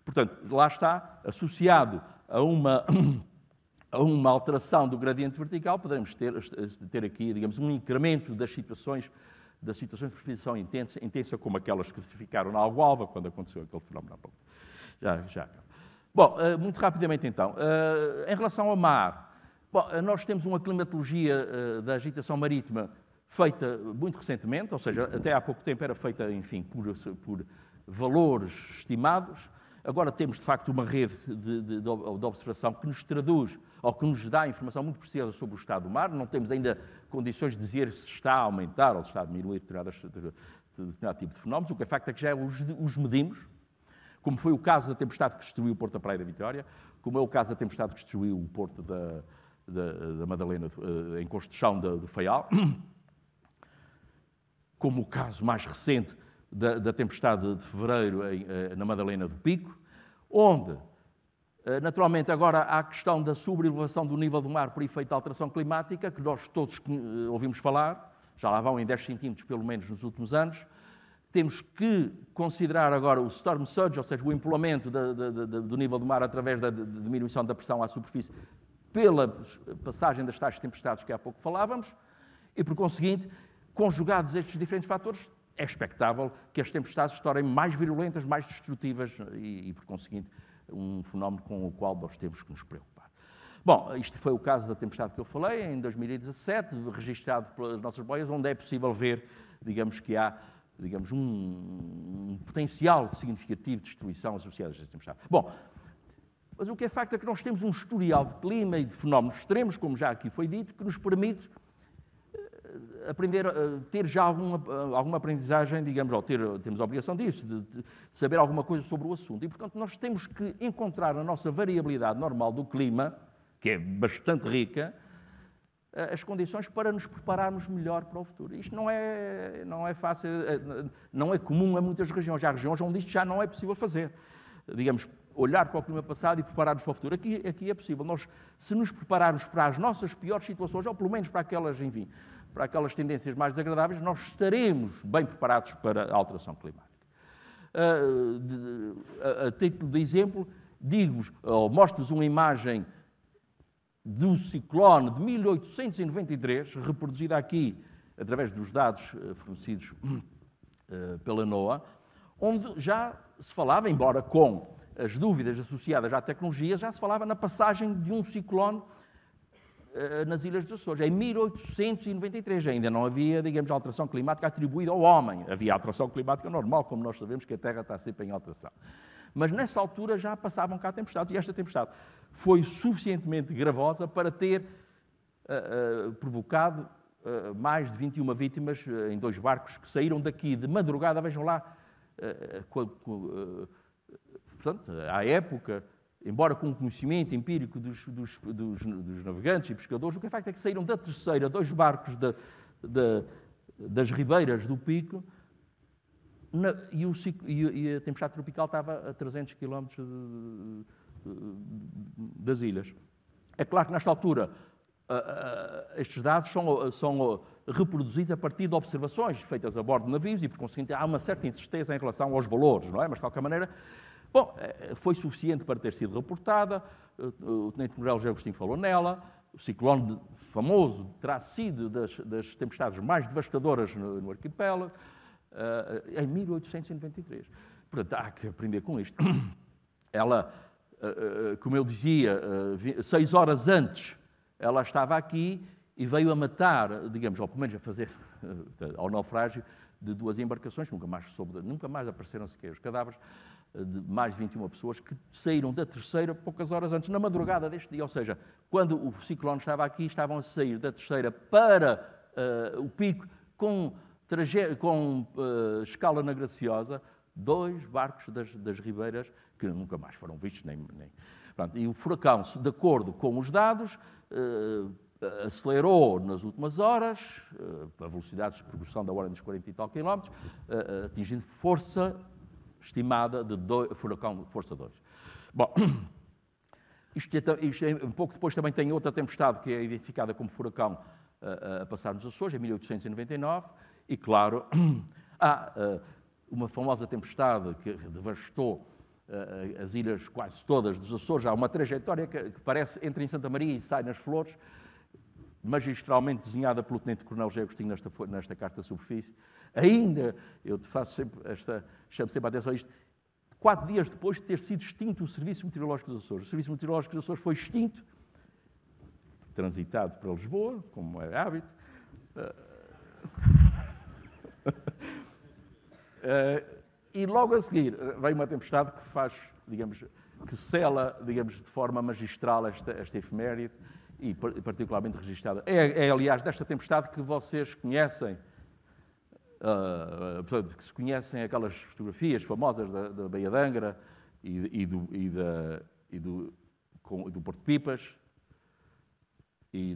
Speaker 2: Portanto, lá está, associado a uma alteração do gradiente vertical, poderemos ter aqui, digamos, um incremento das situações de precipitação intensa como aquelas que se verificaram na Algoalva, quando aconteceu aquele fenómeno há pouco. Já. Bom, muito rapidamente então, em relação ao mar, nós temos uma climatologia da agitação marítima feita muito recentemente, ou seja, até há pouco tempo era feita, enfim, por valores estimados. Agora temos, de facto, uma rede de observação que nos traduz, ou que nos dá informação muito precisa sobre o estado do mar. Não temos ainda condições de dizer se está a aumentar ou se está a diminuir determinado tipo de fenómenos. O que é facto é que já os medimos, como foi o caso da tempestade que destruiu o Porto da Praia da Vitória, como é o caso da tempestade que destruiu o Porto da Madalena, em construção do Faial, como o caso mais recente da tempestade de fevereiro na Madalena do Pico, onde, naturalmente, agora há a questão da sobreelevação do nível do mar por efeito da alteração climática, que nós todos ouvimos falar, já lá vão em 10 centímetros pelo menos nos últimos anos. Temos que considerar agora o storm surge, ou seja, o empolamento do nível do mar através da diminuição da pressão à superfície pela passagem das tais tempestades que há pouco falávamos, e, por conseguinte, conjugados estes diferentes fatores, é expectável que as tempestades se tornem mais virulentas, mais destrutivas e, por conseguinte, um fenómeno com o qual nós temos que nos preocupar. Bom, isto foi o caso da tempestade que eu falei, em 2017, registrado pelas nossas boias, onde é possível ver, digamos, que há, digamos, um potencial significativo de destruição associado a esta tempestade. Bom, mas o que é facto é que nós temos um historial de clima e de fenómenos extremos, como já aqui foi dito, que nos permite ter já alguma aprendizagem, digamos, ou temos a obrigação disso, de saber alguma coisa sobre o assunto. E, portanto, nós temos que encontrar na nossa variabilidade normal do clima, que é bastante rica, as condições para nos prepararmos melhor para o futuro. Isto não é fácil, não é comum a muitas regiões. Há regiões onde isto já não é possível fazer. Digamos, olhar para o clima passado e preparar-nos para o futuro. Aqui é possível. Nós, se nos prepararmos para as nossas piores situações, ou pelo menos para aquelas, enfim, para aquelas tendências mais desagradáveis, nós estaremos bem preparados para a alteração climática. A título de exemplo, digo-vos, ou mostro-vos uma imagem do ciclone de 1893, reproduzida aqui através dos dados fornecidos pela NOAA, onde já se falava, embora com as dúvidas associadas à tecnologia, já se falava na passagem de um ciclone nas Ilhas dos Açores, em 1893. Ainda não havia, digamos, alteração climática atribuída ao homem. Havia alteração climática normal, como nós sabemos que a Terra está sempre em alteração. Mas nessa altura já passavam cá tempestades, e esta tempestade foi suficientemente gravosa para ter provocado mais de 21 vítimas em 2 barcos que saíram daqui de madrugada, vejam lá, portanto, à época, embora com o conhecimento empírico dos navegantes e pescadores, o que é facto é que saíram da terceira 2 barcos das ribeiras do Pico e a tempestade tropical estava a 300 km das ilhas. É claro que, nesta altura, estes dados são reproduzidos a partir de observações feitas a bordo de navios e, por conseguinte, há uma certa incerteza em relação aos valores, não é? Mas, de qualquer maneira, bom, foi suficiente para ter sido reportada, o Tenente-Coronel José Agostinho falou nela, o ciclone famoso terá sido das tempestades mais devastadoras no arquipélago, em 1893. Portanto, há que aprender com isto. Ela, como eu dizia, 6 horas antes, ela estava aqui e veio a matar, digamos, ou pelo menos a fazer ao naufrágio de 2 embarcações, nunca mais apareceram sequer os cadáveres, de mais de 21 pessoas que saíram da terceira poucas horas antes, na madrugada deste dia. Ou seja, quando o ciclone estava aqui, estavam a sair da terceira para o Pico com escala na Graciosa, 2 barcos das ribeiras que nunca mais foram vistos. Pronto, e o furacão, de acordo com os dados, acelerou nas últimas horas, a velocidade de progressão da ordem dos 40 e tal quilómetros, atingindo força estimada de furacão de força 2. Bom, isto um pouco depois também tem outra tempestade que é identificada como furacão a passar nos Açores, em 1899, e claro, há uma famosa tempestade que devastou as ilhas quase todas dos Açores. Há uma trajetória que parece entra em Santa Maria e sai nas Flores, magistralmente desenhada pelo Tenente-Coronel José Agostinho nesta carta de superfície. Ainda, eu faço sempre chamo sempre a atenção a isto, 4 dias depois de ter sido extinto o Serviço Meteorológico dos Açores. O Serviço Meteorológico dos Açores foi extinto, transitado para Lisboa, como é hábito, e logo a seguir vem uma tempestade que faz, digamos, que sela, digamos, de forma magistral esta efeméride, e particularmente registada. Aliás, desta tempestade que vocês conhecem, portanto, que se conhecem aquelas fotografias famosas da Baía de Angra e do Porto Pipas e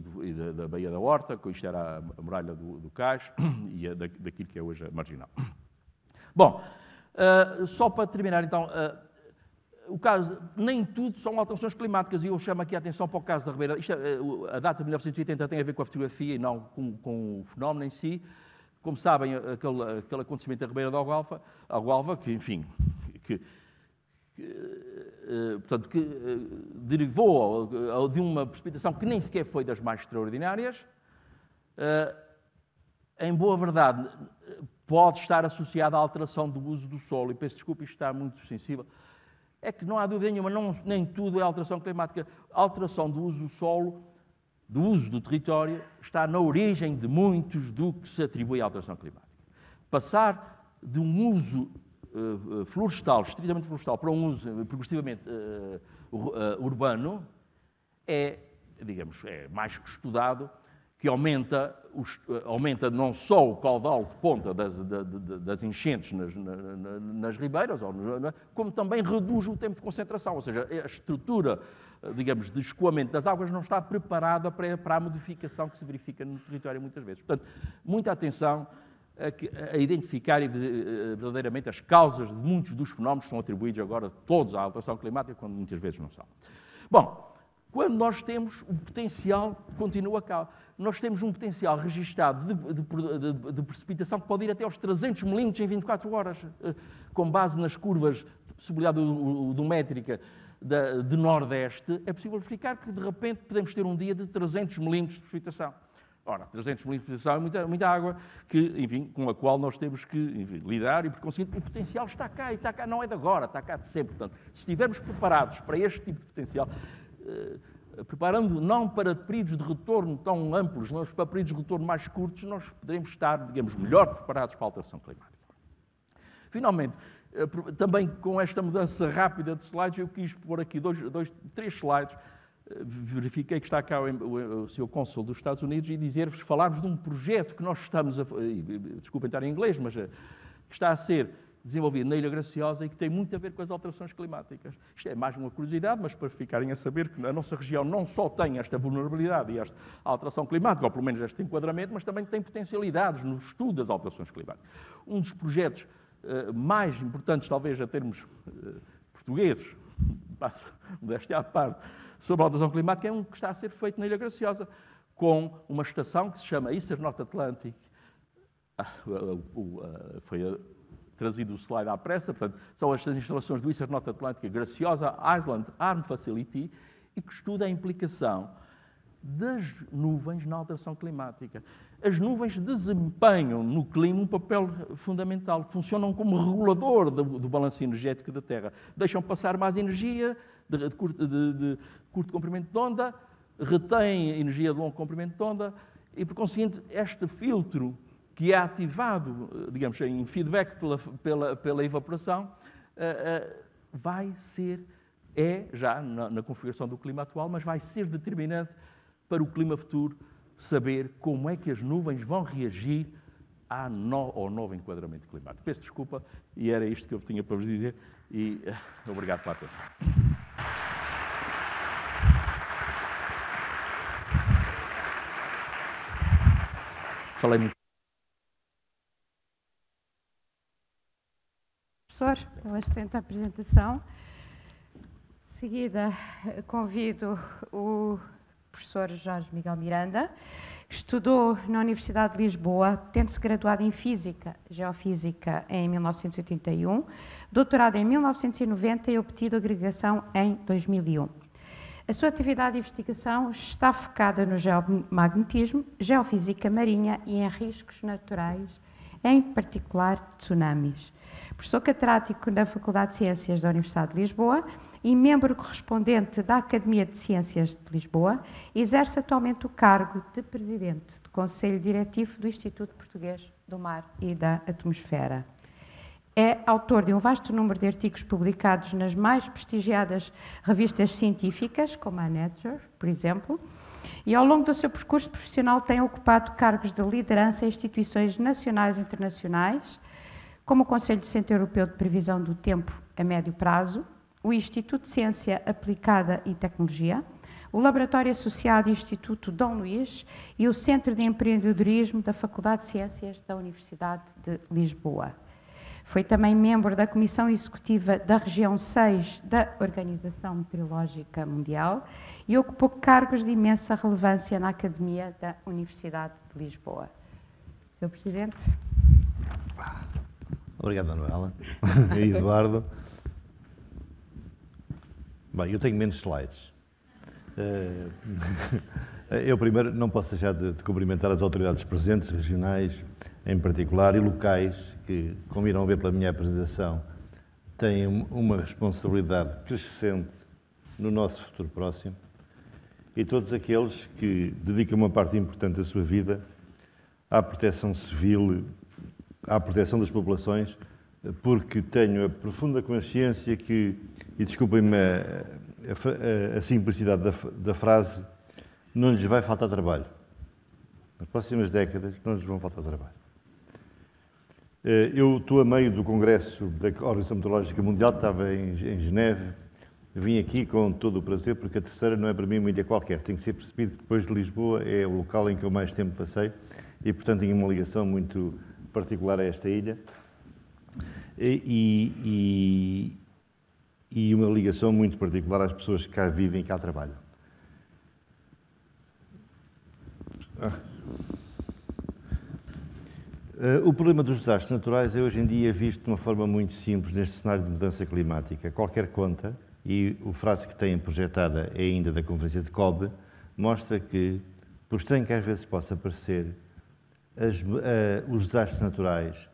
Speaker 2: da Baía da Horta, que isto era a muralha do Cais e daquilo que é hoje a Marginal. Bom, só para terminar então, o caso, nem tudo são alterações climáticas, e eu chamo aqui a atenção para o caso da Ribeira. A data de 1980 tem a ver com a fotografia e não com o fenómeno em si. Como sabem, aquele acontecimento da Ribeira da Algualva, que, enfim, portanto, que derivou de uma precipitação que nem sequer foi das mais extraordinárias, em boa verdade, pode estar associada à alteração do uso do solo, e peço desculpa, isto está muito sensível. É que não há dúvida nenhuma, nem tudo é alteração climática. A alteração do uso do solo, do uso do território, está na origem de muitos do que se atribui à alteração climática. Passar de um uso florestal, estritamente florestal, para um uso progressivamente urbano, digamos, é mais que estudado, que aumenta não só o caudal de ponta das enchentes nas ribeiras, como também reduz o tempo de concentração, ou seja, a estrutura, digamos, de escoamento das águas não está preparada para a modificação que se verifica no território muitas vezes. Portanto, muita atenção a identificar verdadeiramente as causas de muitos dos fenómenos que são atribuídos agora todos à alteração climática, quando muitas vezes não são. Bom, quando nós temos o potencial, continua cá, nós temos um potencial registado de precipitação que pode ir até aos 300 milímetros em 24 horas, com base nas curvas de possibilidade odométrica de Nordeste, é possível verificar que, de repente, podemos ter um dia de 300 milímetros de precipitação. Ora, 300 milímetros de precipitação é muita água, com a qual nós temos que lidar, e, por conseguinte, o potencial está cá, e está cá não é de agora, está cá de sempre. Portanto, se estivermos preparados para este tipo de potencial, preparando não para períodos de retorno tão amplos, mas para períodos de retorno mais curtos, nós poderemos estar, digamos, melhor preparados para a alteração climática. Finalmente, também com esta mudança rápida de slides, eu quis pôr aqui 3 slides. Verifiquei que está cá o Sr. Cônsul dos Estados Unidos e falar-vos de um projeto que nós estamos desculpem estar em inglês, mas que está a ser desenvolvida na Ilha Graciosa e que tem muito a ver com as alterações climáticas. Isto é mais uma curiosidade, mas para ficarem a saber que a nossa região não só tem esta vulnerabilidade e esta alteração climática, ou pelo menos este enquadramento, mas também tem potencialidades no estudo das alterações climáticas. Um dos projetos mais importantes, talvez, a termos portugueses, passo desta à parte, sobre a alteração climática, é um que está a ser feito na Ilha Graciosa, com uma estação que se chama Eastern North Atlantic. Foi trazido o slide à pressa, portanto, são estas instalações do Eastern North Atlantic Graciosa Island Arm Facility, e que estuda a implicação das nuvens na alteração climática. As nuvens desempenham no clima um papel fundamental, funcionam como regulador do balanço energético da Terra. Deixam passar mais energia de curto comprimento de onda, retêm energia de longo comprimento de onda, e, por conseguinte, este filtro que é ativado, digamos, em feedback pela evaporação, é já na configuração do clima atual, mas vai ser determinante para o clima futuro saber como é que as nuvens vão reagir ao novo enquadramento climático. Peço desculpa, e era isto que eu tinha para vos dizer, e obrigado pela atenção. Falei muito.
Speaker 1: Professor, pela excelente apresentação. De seguida, convido o professor Jorge Miguel Miranda, que estudou na Universidade de Lisboa, tendo-se graduado em Física, Geofísica em 1981, doutorado em 1990 e obtido agregação em 2001. A sua atividade de investigação está focada no geomagnetismo, geofísica marinha e em riscos naturais, em particular tsunamis. Professor catedrático da Faculdade de Ciências da Universidade de Lisboa e membro correspondente da Academia de Ciências de Lisboa, exerce atualmente o cargo de Presidente do Conselho Diretivo do Instituto Português do Mar e da Atmosfera. É autor de um vasto número de artigos publicados nas mais prestigiadas revistas científicas, como a Nature, por exemplo, e ao longo do seu percurso profissional tem ocupado cargos de liderança em instituições nacionais e internacionais, como o Conselho do Centro Europeu de Previsão do Tempo a Médio Prazo, o Instituto de Ciência Aplicada e Tecnologia, o Laboratório Associado Instituto Dom Luís e o Centro de Empreendedorismo da Faculdade de Ciências da Universidade de Lisboa. Foi também membro da Comissão Executiva da Região 6 da Organização Meteorológica Mundial e ocupou cargos de imensa relevância na Academia da Universidade de Lisboa. Sr. Presidente.
Speaker 3: Obrigado, Manuela. E Eduardo. Bem, eu tenho menos slides. Eu primeiro não posso deixar de cumprimentar as autoridades presentes, regionais em particular, e locais, que, como irão ver pela minha apresentação, têm uma responsabilidade crescente no nosso futuro próximo, e todos aqueles que dedicam uma parte importante da sua vida à proteção civil, à proteção das populações, porque tenho a profunda consciência que, e desculpem-me a simplicidade da frase, não lhes vai faltar trabalho. Nas próximas décadas não lhes vão faltar trabalho. Eu estou a meio do Congresso da Organização Meteorológica Mundial, estava em Geneve, vim aqui com todo o prazer, porque a terceira não é para mim uma ilha qualquer, tem que ser percebido que depois de Lisboa é o local em que eu mais tempo passei e, portanto, tenho uma ligação muito particular a esta ilha e uma ligação muito particular às pessoas que cá vivem e cá trabalham. O problema dos desastres naturais é hoje em dia visto de uma forma muito simples neste cenário de mudança climática. Qualquer conta, e a frase que têm projetada é ainda da Conferência de COB, mostra que, por estranho que às vezes possa parecer, os desastres naturais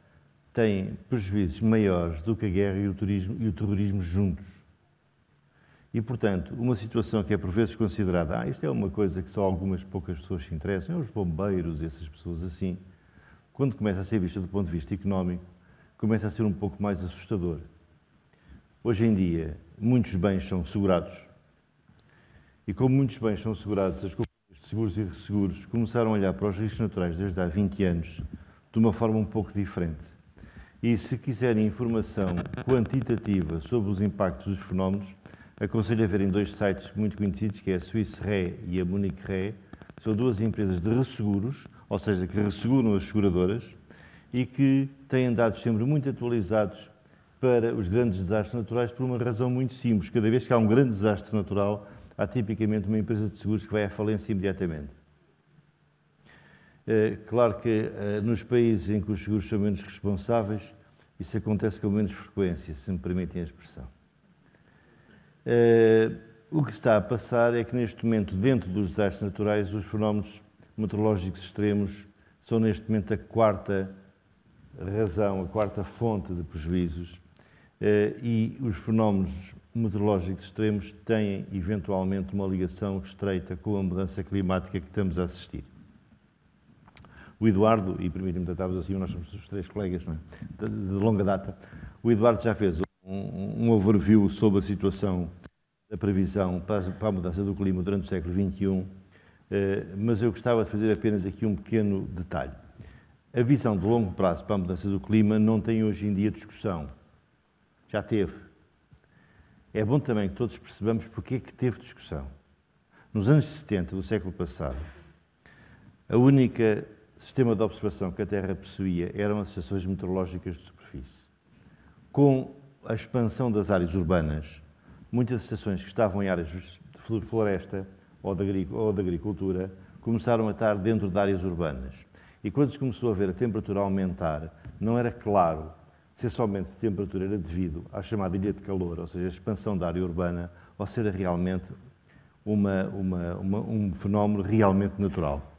Speaker 3: têm prejuízos maiores do que a guerra e o terrorismo juntos. E, portanto, uma situação que é por vezes considerada, isto é uma coisa que só algumas poucas pessoas se interessam, os bombeiros, essas pessoas assim, quando começa a ser vista do ponto de vista económico, começa a ser um pouco mais assustador. Hoje em dia, muitos bens são segurados, e como muitos bens são segurados, as companhias de seguros e resseguros começaram a olhar para os riscos naturais desde há 20 anos de uma forma um pouco diferente. E se quiserem informação quantitativa sobre os impactos dos fenómenos, aconselho a verem dois sites muito conhecidos, que é a Swiss Re e a Munich Re. São duas empresas de resseguros, ou seja, que resseguram as seguradoras e que têm dados sempre muito atualizados para os grandes desastres naturais por uma razão muito simples. Cada vez que há um grande desastre natural, há tipicamente uma empresa de seguros que vai à falência imediatamente. Claro que nos países em que os seguros são menos responsáveis, isso acontece com menos frequência, se me permitem a expressão. O que está a passar é que neste momento, dentro dos desastres naturais, os fenómenos meteorológicos extremos são neste momento a quarta razão, a quarta fonte de prejuízos, e os fenómenos meteorológicos extremos têm eventualmente uma ligação estreita com a mudança climática que estamos a assistir. O Eduardo, e permitem-me tratar-vos assim, nós somos os três colegas, não é? de longa data, o Eduardo já fez um overview sobre a situação da previsão para a mudança do clima durante o século XXI, mas eu gostava de fazer apenas aqui um pequeno detalhe. A visão de longo prazo para a mudança do clima não tem hoje em dia discussão. Já teve. É bom também que todos percebamos porque é que teve discussão. Nos anos 70 do século passado, a única sistema de observação que a Terra possuía eram as estações meteorológicas de superfície. Com a expansão das áreas urbanas, muitas estações que estavam em áreas de floresta ou de agricultura começaram a estar dentro de áreas urbanas. E quando se começou a ver a temperatura aumentar, não era claro se somente a temperatura era devido à chamada ilha de calor, ou seja, a expansão da área urbana, ou se era realmente um fenómeno realmente natural.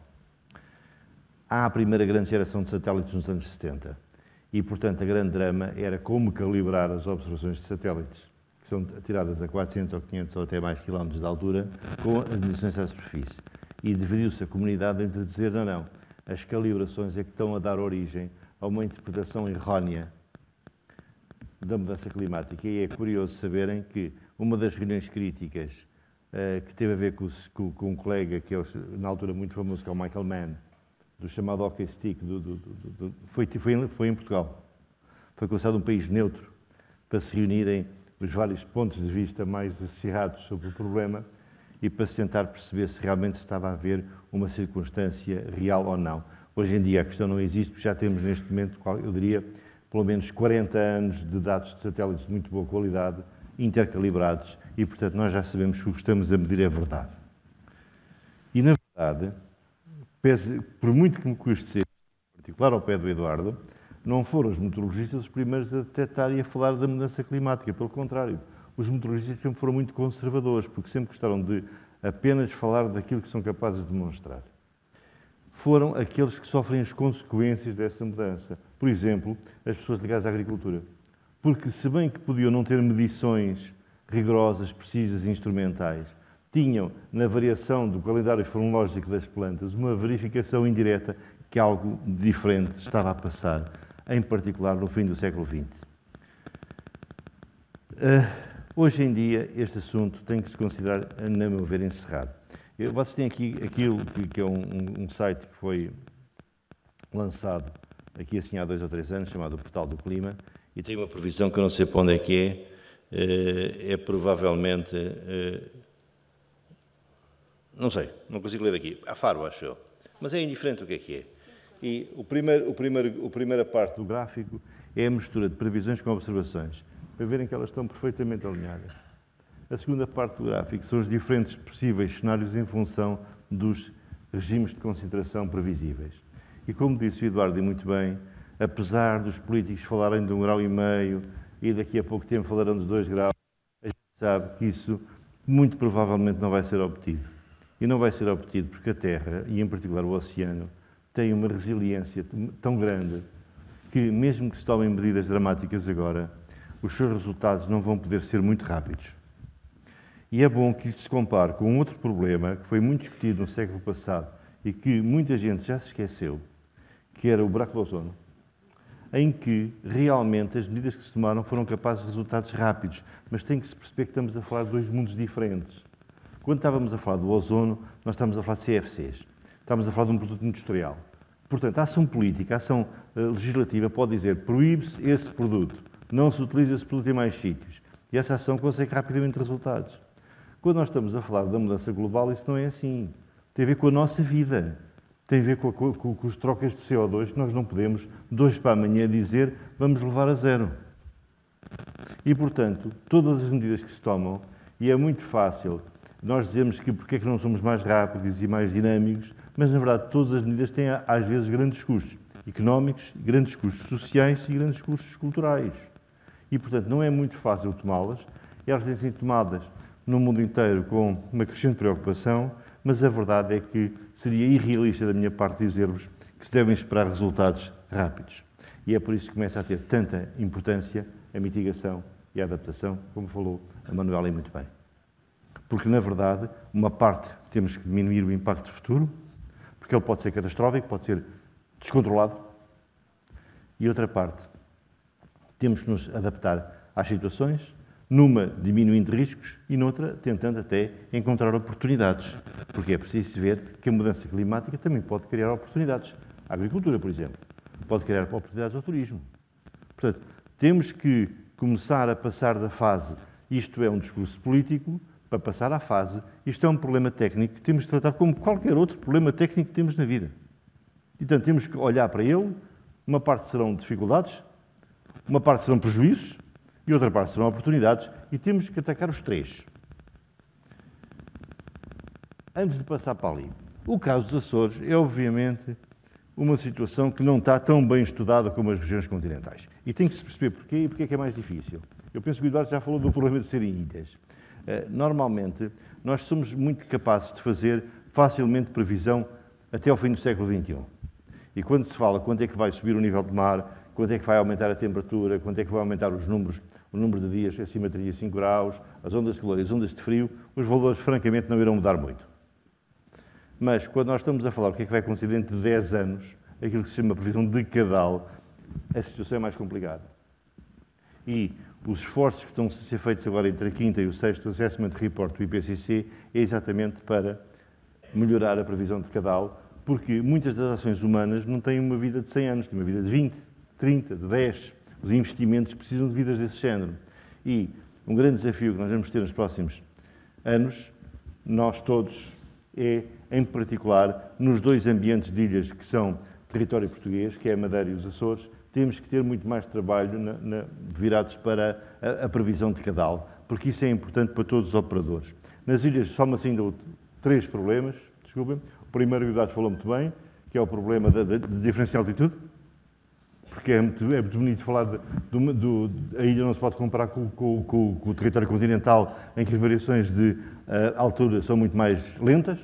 Speaker 3: Há a primeira grande geração de satélites nos anos 70 e, portanto, a grande drama era como calibrar as observações de satélites, que são tiradas a 400 ou 500 ou até mais quilómetros de altura, com as medições à superfície. E dividiu-se a comunidade entre dizer, não, as calibrações é que estão a dar origem a uma interpretação errónea da mudança climática. E é curioso saberem que uma das reuniões críticas que teve a ver com um colega que é, na altura, muito famoso, que é o Michael Mann, do chamado Hockey Stick, foi em Portugal. Foi considerado um país neutro para se reunirem os vários pontos de vista mais acirrados sobre o problema e para se tentar perceber se realmente estava a haver uma circunstância real ou não. Hoje em dia a questão não existe, porque já temos neste momento, eu diria, pelo menos 40 anos de dados de satélites de muito boa qualidade, intercalibrados, e portanto nós já sabemos que o que estamos a medir é verdade. E na verdade, por muito que me custe ser, em particular ao pé do Eduardo, não foram os meteorologistas os primeiros a detectar e a falar da mudança climática. Pelo contrário, os meteorologistas sempre foram muito conservadores, porque sempre gostaram de apenas falar daquilo que são capazes de demonstrar. Foram aqueles que sofrem as consequências dessa mudança. Por exemplo, as pessoas ligadas à agricultura. Porque, se bem que podiam não ter medições rigorosas, precisas e instrumentais, tinham, na variação do calendário fenológico das plantas, uma verificação indireta que algo diferente estava a passar, em particular no fim do século XX. Hoje em dia, este assunto tem que se considerar, a meu ver, encerrado. Vocês têm aqui aquilo que é um site que foi lançado aqui assim há 2 ou 3 anos, chamado Portal do Clima, e tem uma previsão que eu não sei para onde é que é provavelmente... não sei, não consigo ler daqui. A Faro, acho eu. Mas é indiferente o que é. E a primeira parte do gráfico é a mistura de previsões com observações, para verem que elas estão perfeitamente alinhadas. A segunda parte do gráfico são os diferentes possíveis cenários em função dos regimes de concentração previsíveis. E como disse o Eduardo, e muito bem, apesar dos políticos falarem de 1,5 grau e daqui a pouco tempo falarão dos 2 graus, a gente sabe que isso muito provavelmente não vai ser obtido. E não vai ser obtido porque a Terra, e em particular o oceano, tem uma resiliência tão grande que, mesmo que se tomem medidas dramáticas agora, os seus resultados não vão poder ser muito rápidos. E é bom que isto se compare com outro problema que foi muito discutido no século passado e que muita gente já se esqueceu, que era o buraco do ozono, em que realmente as medidas que se tomaram foram capazes de resultados rápidos, mas tem que se perceber que estamos a falar de 2 mundos diferentes. Quando estávamos a falar do ozono, nós estávamos a falar de CFCs. Estávamos a falar de um produto industrial. Portanto, a ação política, a ação legislativa pode dizer proíbe-se esse produto, não se utiliza esse produto em mais sítios. E essa ação consegue rapidamente resultados. Quando nós estamos a falar da mudança global, isso não é assim. Tem a ver com a nossa vida. Tem a ver com os trocas de CO2 que nós não podemos, de hoje para amanhã, dizer vamos levar a zero. E, portanto, todas as medidas que se tomam, e é muito fácil nós dizermos que porque é que não somos mais rápidos e mais dinâmicos, mas, na verdade, todas as medidas têm, às vezes, grandes custos económicos, grandes custos sociais e grandes custos culturais. E, portanto, não é muito fácil tomá-las. Elas têm sido tomadas no mundo inteiro com uma crescente preocupação, mas a verdade é que seria irrealista da minha parte dizer-vos que se devem esperar resultados rápidos. E é por isso que começa a ter tanta importância a mitigação e a adaptação, como falou a Manuela muito bem. Porque, na verdade, uma parte temos que diminuir o impacto futuro, porque ele pode ser catastrófico, pode ser descontrolado, e outra parte temos que nos adaptar às situações, numa diminuindo riscos e noutra tentando até encontrar oportunidades, porque é preciso ver que a mudança climática também pode criar oportunidades. A agricultura, por exemplo, pode criar oportunidades ao turismo. Portanto, temos que começar a passar da fase isto é um discurso político, para passar à fase isto é um problema técnico que temos de tratar como qualquer outro problema técnico que temos na vida. E, portanto, temos que olhar para ele, uma parte serão dificuldades, uma parte serão prejuízos e outra parte serão oportunidades e temos que atacar os três. Antes de passar para ali, o caso dos Açores é, obviamente, uma situação que não está tão bem estudada como as regiões continentais. E tem que se perceber porquê e porquê é que é mais difícil. Eu penso que o Eduardo já falou do problema de serem ilhas. Normalmente, nós somos muito capazes de fazer facilmente previsão até ao fim do século XXI. E quando se fala quanto é que vai subir o nível do mar, quanto é que vai aumentar a temperatura, quanto é que vai aumentar os números, o número de dias acima de 35 graus, as ondas de calor e as ondas de frio, os valores, francamente, não irão mudar muito. Mas, quando nós estamos a falar o que é que vai acontecer dentro de 10 anos, aquilo que se chama previsão decadal, a situação é mais complicada. E os esforços que estão a ser feitos agora entre a quinta e o sexto Assessment Report do IPCC é exatamente para melhorar a previsão decadal, porque muitas das ações humanas não têm uma vida de 100 anos, têm uma vida de 20, 30, de 10. Os investimentos precisam de vidas desse género. E um grande desafio que nós vamos ter nos próximos anos, nós todos, é, em particular, nos dois ambientes de ilhas que são território português, que é a Madeira e os Açores, temos que ter muito mais trabalho virados para a previsão decadal, porque isso é importante para todos os operadores. Nas ilhas soma-se ainda 3 problemas, desculpem. O primeiro, o Eduardo falou muito bem, que é o problema da diferencial de altitude, porque é muito bonito falar a ilha não se pode comparar com o território continental, em que as variações de altura são muito mais lentas.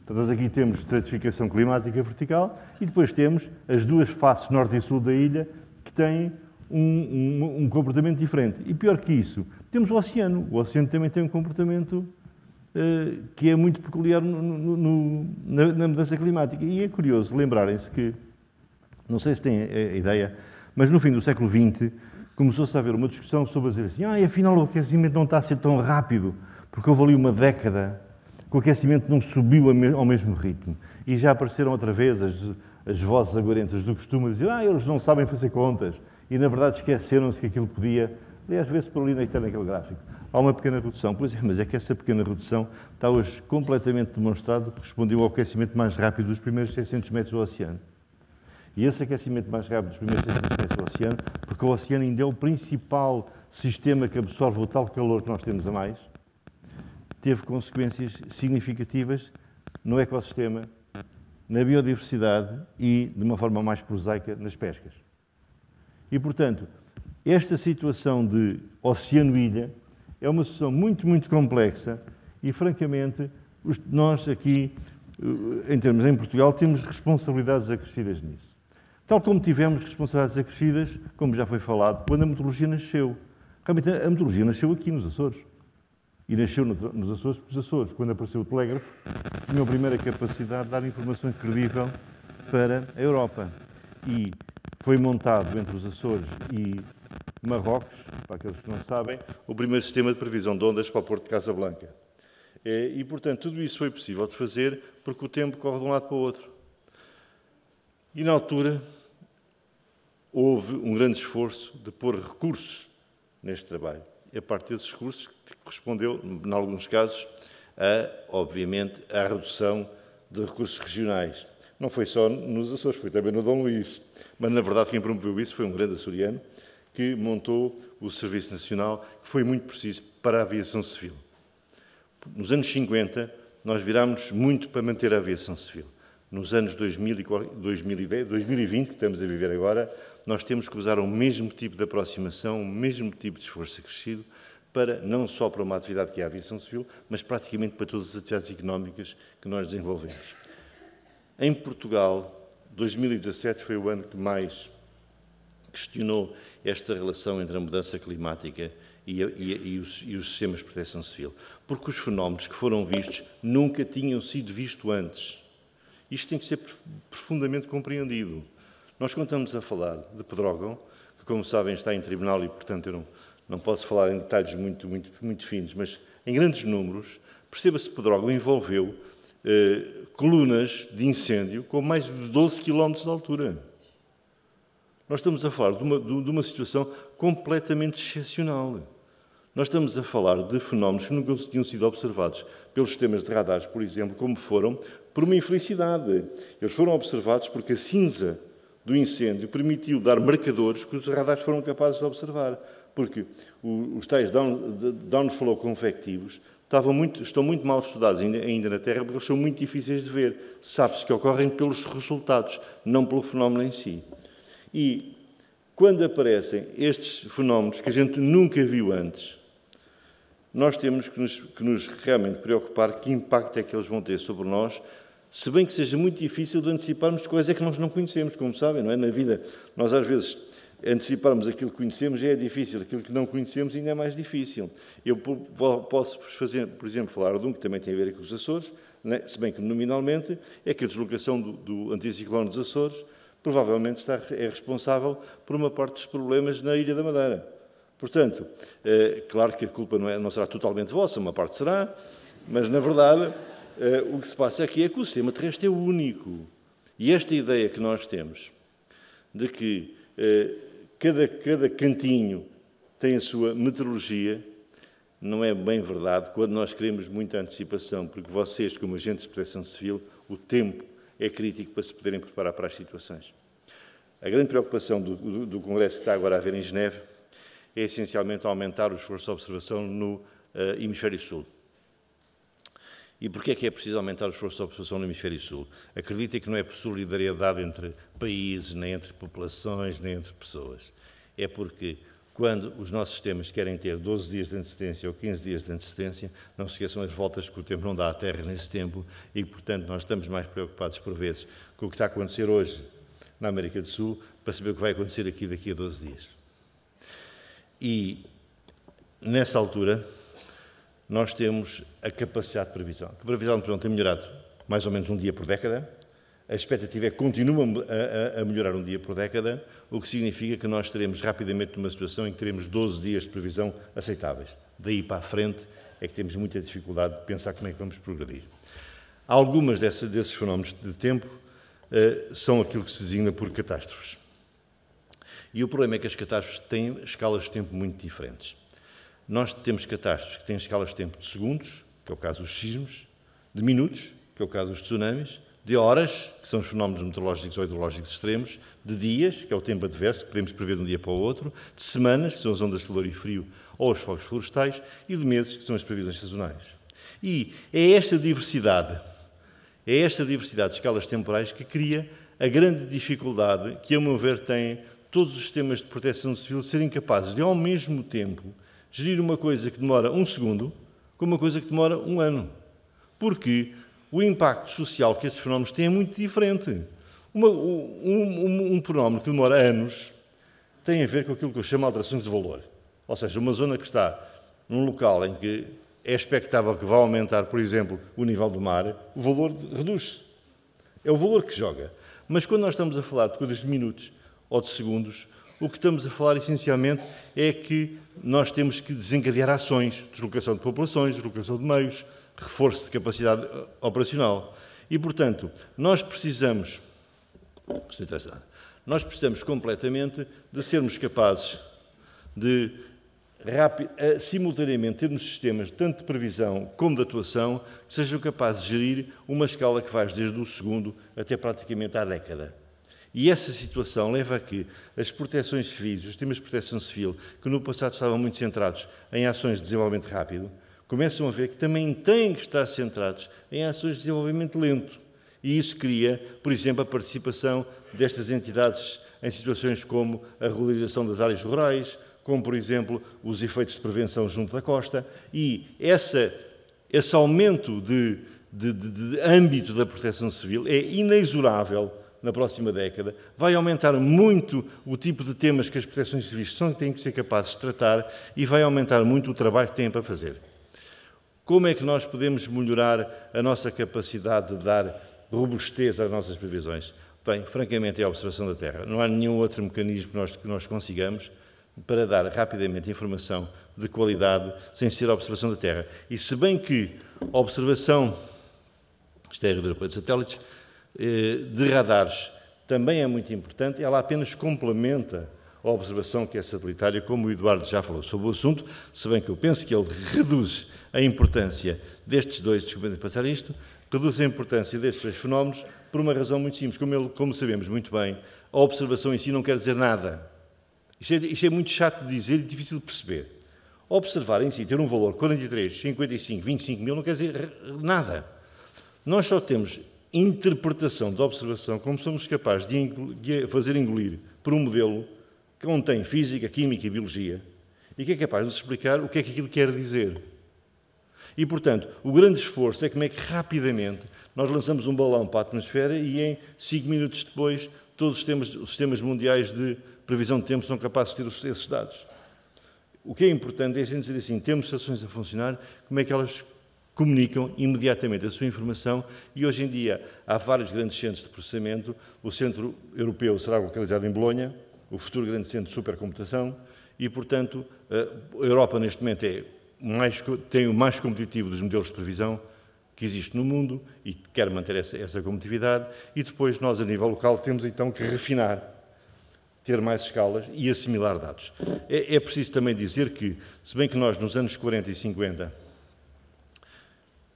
Speaker 3: Então, nós aqui temos estratificação climática vertical e depois temos as duas faces norte e sul da ilha que têm um comportamento diferente. E pior que isso, temos o oceano. O oceano também tem um comportamento que é muito peculiar na mudança climática. E é curioso lembrarem-se que, não sei se têm a ideia, mas no fim do século XX começou-se a haver uma discussão sobre dizer assim, afinal o aquecimento não está a ser tão rápido, porque houve ali uma década que o aquecimento não subiu ao mesmo ritmo. E já apareceram outra vez as vozes agorentas do costume dizer eles não sabem fazer contas. E, na verdade, esqueceram-se que aquilo podia... Aliás, vê-se por ali naquele gráfico. Há uma pequena redução. Pois é, mas é que essa pequena redução está hoje completamente demonstrado que respondeu ao aquecimento mais rápido dos primeiros 600 metros do oceano. E esse aquecimento mais rápido dos primeiros 600 metros do oceano, porque o oceano ainda é o principal sistema que absorve o tal calor que nós temos a mais, teve consequências significativas no ecossistema, na biodiversidade e, de uma forma mais prosaica, nas pescas. E, portanto, esta situação de oceano-ilha é uma situação muito, muito complexa e, francamente, nós aqui, em Portugal, temos responsabilidades acrescidas nisso. Tal como tivemos responsabilidades acrescidas, como já foi falado, quando a meteorologia nasceu. Realmente, a meteorologia nasceu aqui nos Açores. E nasceu nos Açores, porque os Açores, quando apareceu o telégrafo, tinham a primeira capacidade de dar informação credível para a Europa. E foi montado entre os Açores e Marrocos, para aqueles que não sabem, o primeiro sistema de previsão de ondas para o Porto de Casablanca. E, portanto, tudo isso foi possível de fazer porque o tempo corre de um lado para o outro. E, na altura, houve um grande esforço de pôr recursos neste trabalho. E a parte desses recursos correspondeu, em alguns casos, obviamente, à redução de recursos regionais. Não foi só nos Açores, foi também no Dom Luís. Mas, na verdade, quem promoveu isso foi um grande açoriano que montou o Serviço Nacional, que foi muito preciso para a aviação civil. Nos anos 50, nós virámos muito para manter a aviação civil. Nos anos 2010, 2020, que estamos a viver agora, nós temos que usar o mesmo tipo de aproximação, o mesmo tipo de esforço acrescido, para, não só para uma atividade que é a aviação civil, mas praticamente para todas as atividades económicas que nós desenvolvemos. Em Portugal, 2017 foi o ano que mais questionou esta relação entre a mudança climática e os sistemas de proteção civil, porque os fenómenos que foram vistos nunca tinham sido vistos antes. Isto tem que ser profundamente compreendido. Nós, quando estamos a falar de Pedrógão, que, como sabem, está em tribunal e, portanto, eu não posso falar em detalhes muito finos, mas em grandes números, perceba-se que Pedrógão envolveu colunas de incêndio com mais de 12 km de altura. Nós estamos a falar de uma situação completamente excepcional. Nós estamos a falar de fenómenos que nunca tinham sido observados pelos sistemas de radares, por exemplo, como foram por uma infelicidade. Eles foram observados porque a cinza do incêndio permitiu dar marcadores que os radares foram capazes de observar, porque os tais downflow convectivos estão muito mal estudados ainda na Terra, porque eles são muito difíceis de ver. Sabe-se que ocorrem pelos resultados, não pelo fenómeno em si. E quando aparecem estes fenómenos que a gente nunca viu antes, nós temos que nos realmente preocupar que impacto é que eles vão ter sobre nós, se bem que seja muito difícil de anteciparmos coisas que nós não conhecemos, como sabem, não é? Na vida, nós às vezes anteciparmos aquilo que conhecemos já é difícil, aquilo que não conhecemos ainda é mais difícil. Eu posso fazer, por exemplo, falar de um que também tem a ver com os Açores, né? Se bem que nominalmente é que a deslocação do anticiclone dos Açores provavelmente é responsável por uma parte dos problemas na Ilha da Madeira. Portanto, claro que a culpa não será totalmente vossa, uma parte será, mas, na verdade, o que se passa aqui é que o sistema terrestre é único. E esta ideia que nós temos de que cada cantinho tem a sua meteorologia não é bem verdade quando nós queremos muita antecipação, porque vocês, como agentes de proteção civil, o tempo é crítico para se poderem preparar para as situações. A grande preocupação do Congresso que está agora a haver em Geneve é essencialmente aumentar o esforço de observação no Hemisfério Sul. E porquê é que é preciso aumentar o esforço de observação no Hemisfério Sul? Acreditem que não é por solidariedade entre países, nem entre populações, nem entre pessoas. É porque quando os nossos sistemas querem ter 12 dias de antecedência ou 15 dias de antecedência, não se esqueçam as voltas que o tempo não dá à Terra nesse tempo e, portanto, nós estamos mais preocupados, por vezes, com o que está a acontecer hoje na América do Sul, para saber o que vai acontecer aqui daqui a 12 dias. E, nessa altura, nós temos a capacidade de previsão. A previsão de previsão tem melhorado mais ou menos um dia por década. A expectativa é que continue a melhorar um dia por década, o que significa que nós estaremos rapidamente numa situação em que teremos 12 dias de previsão aceitáveis. Daí para a frente é que temos muita dificuldade de pensar como é que vamos progredir. Algumas desses fenómenos de tempo são aquilo que se designa por catástrofes. E o problema é que as catástrofes têm escalas de tempo muito diferentes. Nós temos catástrofes que têm escalas de tempo de segundos, que é o caso dos sismos, de minutos, que é o caso dos tsunamis, de horas, que são os fenómenos meteorológicos ou hidrológicos extremos, de dias, que é o tempo adverso, que podemos prever de um dia para o outro, de semanas, que são as ondas de calor e frio ou os fogos florestais, e de meses, que são as previsões sazonais. E é esta diversidade de escalas temporais que cria a grande dificuldade que, a meu ver, têm todos os sistemas de proteção civil serem capazes de, ao mesmo tempo, gerir uma coisa que demora um segundo com uma coisa que demora um ano. Porque o impacto social que estes fenómenos têm é muito diferente. Um fenómeno que demora anos tem a ver com aquilo que eu chamo de alterações de valor. Ou seja, uma zona que está num local em que é expectável que vá aumentar, por exemplo, o nível do mar, o valor reduz-se. É o valor que joga. Mas quando nós estamos a falar de coisas de minutos ou de segundos, o que estamos a falar essencialmente é que nós temos que desencadear ações, deslocação de populações, deslocação de meios, reforço de capacidade operacional. E, portanto, nós precisamos Estou interessado. Nós precisamos completamente de sermos capazes de, simultaneamente, termos sistemas tanto de previsão como de atuação que sejam capazes de gerir uma escala que vai desde o segundo até praticamente à década. E essa situação leva a que as proteções civis, os sistemas de proteção civil, que no passado estavam muito centrados em ações de desenvolvimento rápido, começam a ver que também têm que estar centrados em ações de desenvolvimento lento. E isso cria, por exemplo, a participação destas entidades em situações como a regularização das áreas rurais, como, por exemplo, os efeitos de prevenção junto da costa, e esse aumento de âmbito da proteção civil é inexorável na próxima década, vai aumentar muito o tipo de temas que as proteções civis têm que ser capazes de tratar e vai aumentar muito o trabalho que têm para fazer. Como é que nós podemos melhorar a nossa capacidade de dar robustez às nossas previsões? Bem, francamente, é a observação da Terra. Não há nenhum outro mecanismo que nós consigamos para dar rapidamente informação de qualidade sem ser a observação da Terra. E se bem que a observação exterior de satélites de radares também é muito importante, ela apenas complementa a observação que é satelitária, como o Eduardo já falou sobre o assunto, se bem que eu penso que ele reduz a importância destes dois, desculpem passar isto, reduz a importância destes dois fenómenos por uma razão muito simples. Como sabemos muito bem, a observação em si não quer dizer nada. Isto é muito chato de dizer e difícil de perceber. Observar em si, ter um valor 43, 55, 25 mil, não quer dizer nada. Nós só temos interpretação da observação como somos capazes de fazer engolir por um modelo que contém física, química e biologia e que é capaz de nos explicar o que é que aquilo quer dizer. E, portanto, o grande esforço é como é que rapidamente nós lançamos um balão para a atmosfera e em 5 minutos depois todos os sistemas mundiais de previsão de tempo são capazes de ter esses dados. O que é importante é a gente dizer assim, temos estações a funcionar, como é que elas comunicam imediatamente a sua informação e hoje em dia há vários grandes centros de processamento. O Centro Europeu será localizado em Bolonha, o futuro grande centro de supercomputação e, portanto, a Europa neste momento tem o mais competitivo dos modelos de previsão que existe no mundo e quer manter essa competitividade e depois nós a nível local temos então que refinar, ter mais escalas e assimilar dados. É preciso também dizer que, se bem que nós nos anos 40 e 50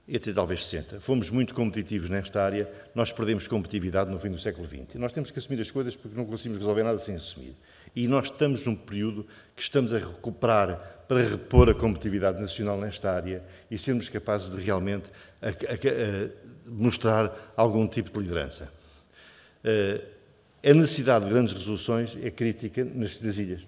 Speaker 3: e até talvez 60, fomos muito competitivos nesta área, nós perdemos competitividade no fim do século XX. Nós temos que assumir as coisas porque não conseguimos resolver nada sem assumir. E nós estamos num período que estamos a recuperar para repor a competitividade nacional nesta área e sermos capazes de realmente mostrar algum tipo de liderança. A necessidade de grandes resoluções é crítica nas ilhas,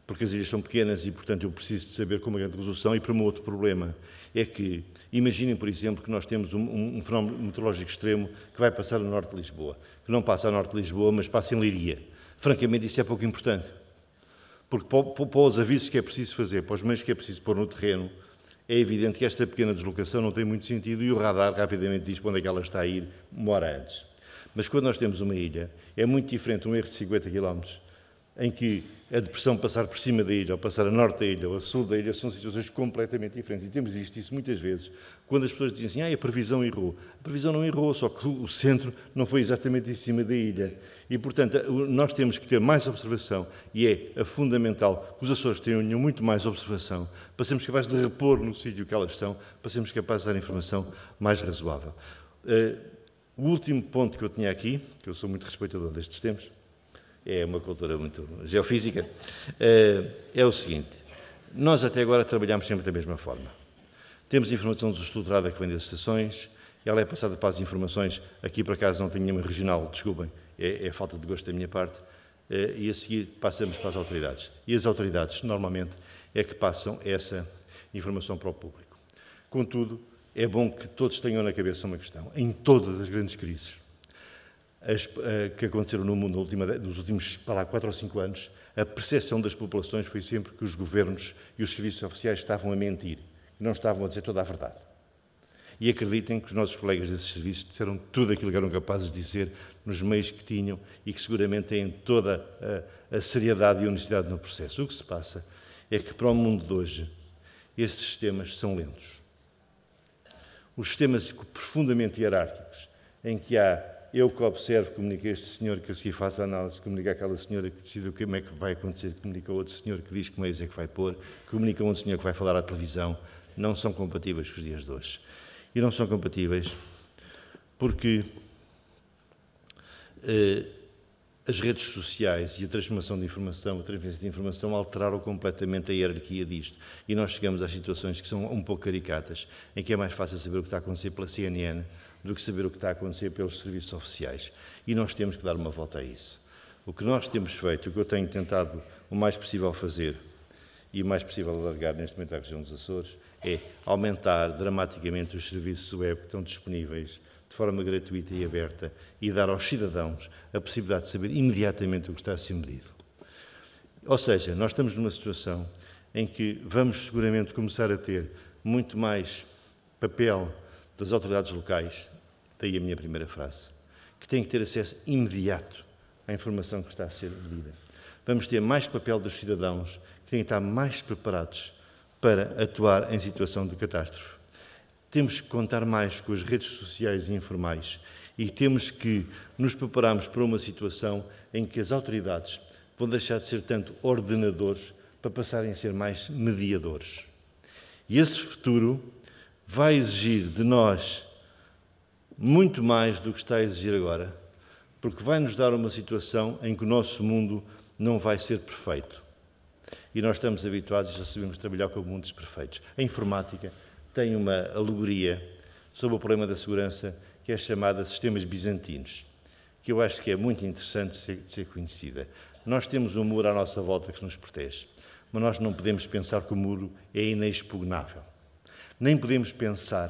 Speaker 3: porque as ilhas são pequenas e, portanto, eu preciso de saber como é a grande resolução. E para um outro problema é que, imaginem, por exemplo, que nós temos um fenómeno meteorológico extremo que vai passar no norte de Lisboa, que não passa a norte de Lisboa, mas passa em Leiria. Francamente, isso é pouco importante, porque para os avisos que é preciso fazer, para os meios que é preciso pôr no terreno, é evidente que esta pequena deslocação não tem muito sentido e o radar rapidamente diz para onde é que ela está a ir uma hora antes. Mas quando nós temos uma ilha, é muito diferente um erro de 50 km, em que a depressão passar por cima da ilha, ou passar a norte da ilha, ou a sul da ilha, são situações completamente diferentes. E temos visto isso muitas vezes, quando as pessoas dizem assim, a previsão errou. A previsão não errou, só que o centro não foi exatamente em cima da ilha. E, portanto, nós temos que ter mais observação, e é fundamental que os Açores tenham muito mais observação, para sermos capazes de repor no sítio que elas estão, para sermos capazes de dar informação mais razoável. O último ponto que eu tinha aqui, que eu sou muito respeitador destes temas, é uma cultura muito geofísica, é o seguinte: nós até agora trabalhamos sempre da mesma forma. Temos informação desestruturada que vem das estações, ela é passada para as informações, aqui por acaso não tenho nenhuma regional, desculpem, é falta de gosto da minha parte, e a seguir passamos para as autoridades. E as autoridades, normalmente, é que passam essa informação para o público. Contudo, é bom que todos tenham na cabeça uma questão. Em todas as grandes crises que aconteceram no mundo nos últimos 4 ou 5 anos, a percepção das populações foi sempre que os governos e os serviços oficiais estavam a mentir, que não estavam a dizer toda a verdade. E acreditem que os nossos colegas desses serviços disseram tudo aquilo que eram capazes de dizer nos meios que tinham e que seguramente têm toda a seriedade e honestidade no processo. O que se passa é que para o mundo de hoje esses sistemas são lentos. Os sistemas profundamente hierárquicos, em que há eu que observo, comunico a este senhor que a seguir faz a análise, comunica àquela senhora que decide como é que vai acontecer, comunica a outro senhor que diz que meios é que vai pôr, comunica a outro senhor que vai falar à televisão, não são compatíveis com os dias de hoje. E não são compatíveis porque as redes sociais e a transformação de informação, a transferência de informação alteraram completamente a hierarquia disto. E nós chegamos às situações que são um pouco caricatas, em que é mais fácil saber o que está a acontecer pela CNN do que saber o que está a acontecer pelos serviços oficiais. E nós temos que dar uma volta a isso. O que nós temos feito, o que eu tenho tentado o mais possível fazer e o mais possível alargar neste momento à região dos Açores, é aumentar dramaticamente os serviços web que estão disponíveis de forma gratuita e aberta e dar aos cidadãos a possibilidade de saber imediatamente o que está a ser medido. Ou seja, nós estamos numa situação em que vamos seguramente começar a ter muito mais papel das autoridades locais, daí a minha primeira frase, que têm que ter acesso imediato à informação que está a ser medida. Vamos ter mais papel dos cidadãos, que têm que estar mais preparados para atuar em situação de catástrofe. Temos que contar mais com as redes sociais e informais e temos que nos prepararmos para uma situação em que as autoridades vão deixar de ser tanto ordenadores para passarem a ser mais mediadores. E esse futuro vai exigir de nós muito mais do que está a exigir agora, porque vai nos dar uma situação em que o nosso mundo não vai ser perfeito. E nós estamos habituados e já sabemos trabalhar com mundos perfeitos. A informática tem uma alegoria sobre o problema da segurança que é chamada sistemas bizantinos, que eu acho que é muito interessante de ser conhecida. Nós temos um muro à nossa volta que nos protege, mas nós não podemos pensar que o muro é inexpugnável. Nem podemos pensar